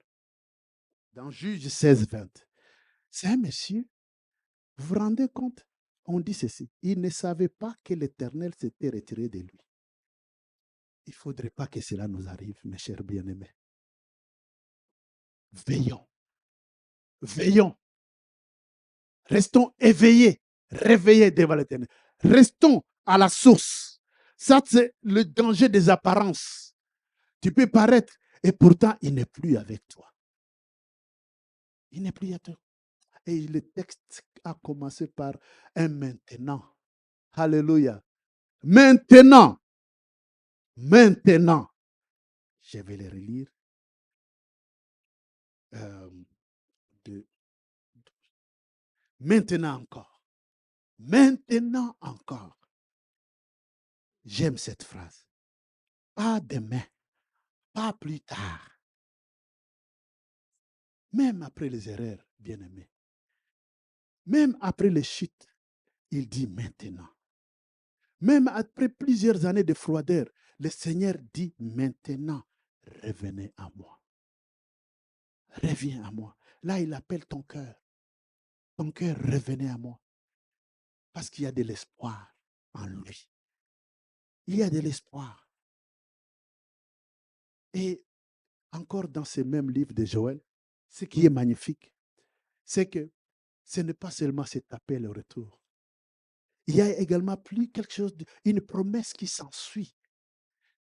Dans Juge 16, 20. C'est un monsieur, vous vous rendez compte? On dit ceci, il ne savait pas que l'Éternel s'était retiré de lui. Il ne faudrait pas que cela nous arrive, mes chers bien-aimés. Veillons. Veillons. Restons éveillés, réveillés devant l'Éternel. Restons à la source. Ça, c'est le danger des apparences. Tu peux paraître et pourtant, il n'est plus avec toi. Il n'est plus avec toi. Et le texte a commencé par un maintenant. Alléluia. Maintenant. Maintenant. Je vais les relire. Maintenant encore. Maintenant encore. J'aime cette phrase. Pas demain. Pas plus tard. Même après les erreurs, bien-aimés. Même après les chutes, il dit maintenant. Même après plusieurs années de froideur, le Seigneur dit maintenant, revenez à moi. Reviens à moi. Là, il appelle ton cœur. Ton cœur, revenez à moi. Parce qu'il y a de l'espoir en lui. Il y a de l'espoir. Et encore dans ce même livre de Joël, ce qui est magnifique, c'est que ce n'est pas seulement cet appel au retour. Il y a également plus quelque chose, une promesse qui s'ensuit.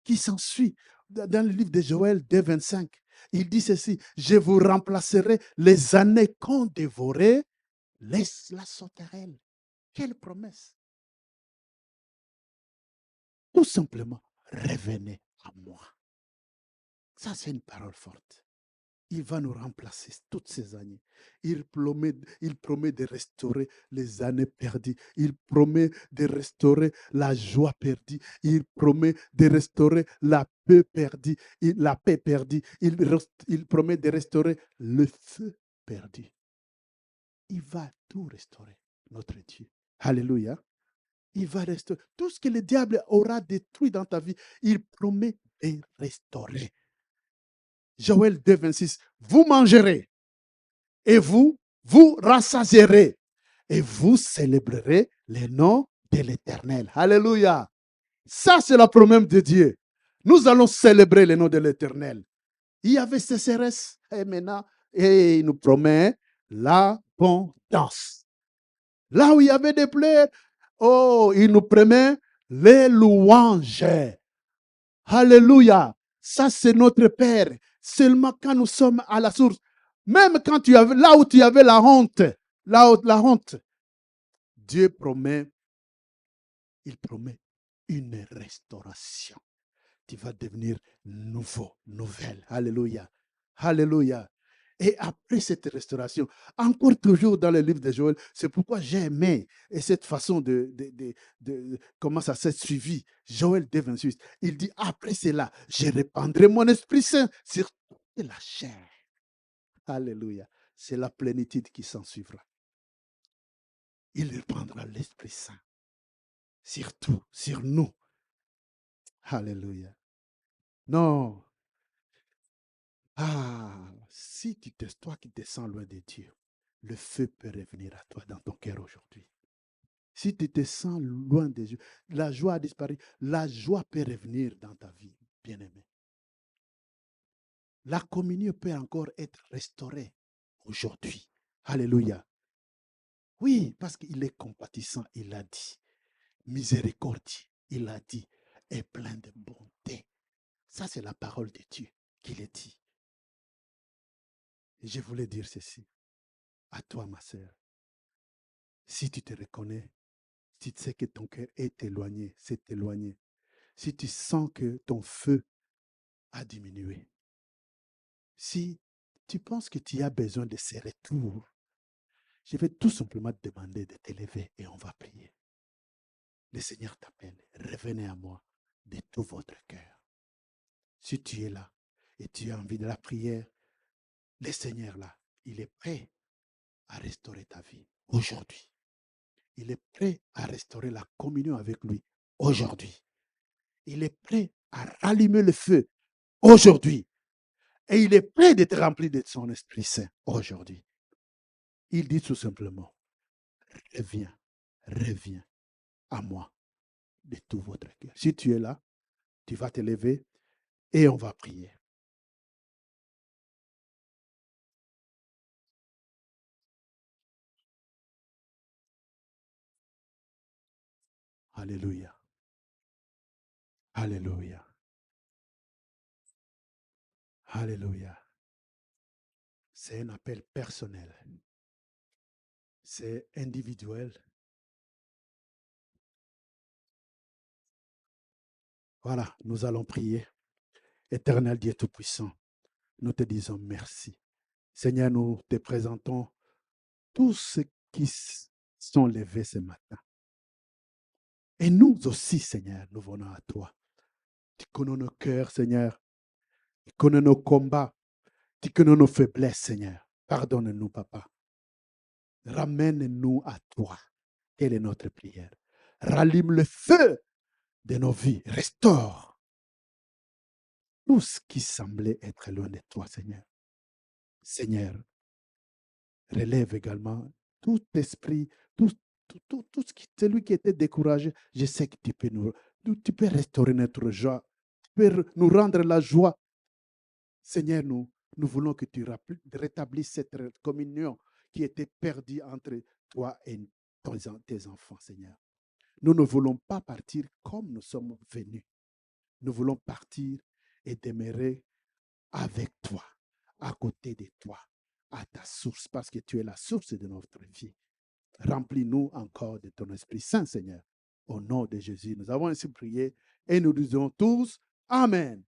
Qui s'ensuit. Dans le livre de Joël 2,25, il dit ceci, je vous remplacerai les années qu'ont dévoré la sauterelle. Quelle promesse! Tout simplement, revenez à moi. Ça, c'est une parole forte. Il va nous remplacer toutes ces années. Il promet de restaurer les années perdues. Il promet de restaurer la joie perdue. Il promet de restaurer la paix perdue. La paix perdue. Il promet de restaurer le feu perdu. Il va tout restaurer, notre Dieu. Alléluia. Il va restaurer. Tout ce que le diable aura détruit dans ta vie, il promet de restaurer. Joël 2, 26. Vous mangerez et vous rassasierez et vous célébrerez le nom de l'Éternel. Alléluia. Ça, c'est la promesse de Dieu. Nous allons célébrer le nom de l'Éternel. Il y avait sécheresse et maintenant, et il nous promet l'abondance. Là où il y avait des plaies, oh, il nous promet les louanges. Alléluia. Ça, c'est notre Père. Seulement quand nous sommes à la source, même quand tu avais, là où tu avais la honte, la honte, Dieu promet, il promet une restauration. Tu vas devenir nouveau, nouvelle. Alléluia. Alléluia. Et après cette restauration, encore toujours dans le livre de Joël, c'est pourquoi j'ai aimé et cette façon de comment ça s'est suivi. Joël 2,28, il dit, après cela, je répandrai mon Esprit Saint sur toute la chair. Alléluia. C'est la plénitude qui s'en suivra. Il répandra l'Esprit Saint sur tout, sur nous. Alléluia. Non. Ah, si toi qui te sens loin de Dieu, le feu peut revenir à toi dans ton cœur aujourd'hui. Si tu te sens loin de Dieu, la joie a disparu. La joie peut revenir dans ta vie, bien-aimé. La communion peut encore être restaurée aujourd'hui. Alléluia. Oui, parce qu'il est compatissant, il a dit. Miséricorde, il a dit, est plein de bonté. Ça, c'est la parole de Dieu qu'il est dit. Et je voulais dire ceci à toi, ma sœur. Si tu te reconnais, si tu sais que ton cœur est éloigné, s'est éloigné, si tu sens que ton feu a diminué, si tu penses que tu as besoin de ces retours, je vais tout simplement te demander de t'élever et on va prier. Le Seigneur t'appelle, revenez à moi de tout votre cœur. Si tu es là et tu as envie de la prière, le Seigneur là, il est prêt à restaurer ta vie aujourd'hui. Il est prêt à restaurer la communion avec lui aujourd'hui. Il est prêt à rallumer le feu aujourd'hui. Et il est prêt d'être rempli de son Esprit Saint aujourd'hui. Il dit tout simplement, reviens, reviens à moi de tout votre cœur. Si tu es là, tu vas te lever et on va prier. Alléluia. Alléluia. Alléluia. C'est un appel personnel. C'est individuel. Voilà, nous allons prier. Éternel Dieu Tout-Puissant, nous te disons merci. Seigneur, nous te présentons tous ceux qui sont levés ce matin. Et nous aussi, Seigneur, nous venons à toi. Tu connais nos cœurs, Seigneur. Tu connais nos combats. Tu connais nos faiblesses, Seigneur. Pardonne-nous, Papa. Ramène-nous à toi. Telle est notre prière. Rallume le feu de nos vies. Restaure tout ce qui semblait être loin de toi, Seigneur. Seigneur, relève également tout esprit, tout celui qui était découragé. Je sais que tu peux restaurer notre joie. Tu peux nous rendre la joie. Seigneur, nous voulons que tu rétablisses cette communion qui était perdue entre toi et tes enfants, Seigneur. Nous ne voulons pas partir comme nous sommes venus. Nous voulons partir et demeurer avec toi, à côté de toi, à ta source, parce que tu es la source de notre vie. Remplis-nous encore de ton Esprit Saint, Seigneur. Au nom de Jésus, nous avons ainsi prié et nous disons tous Amen.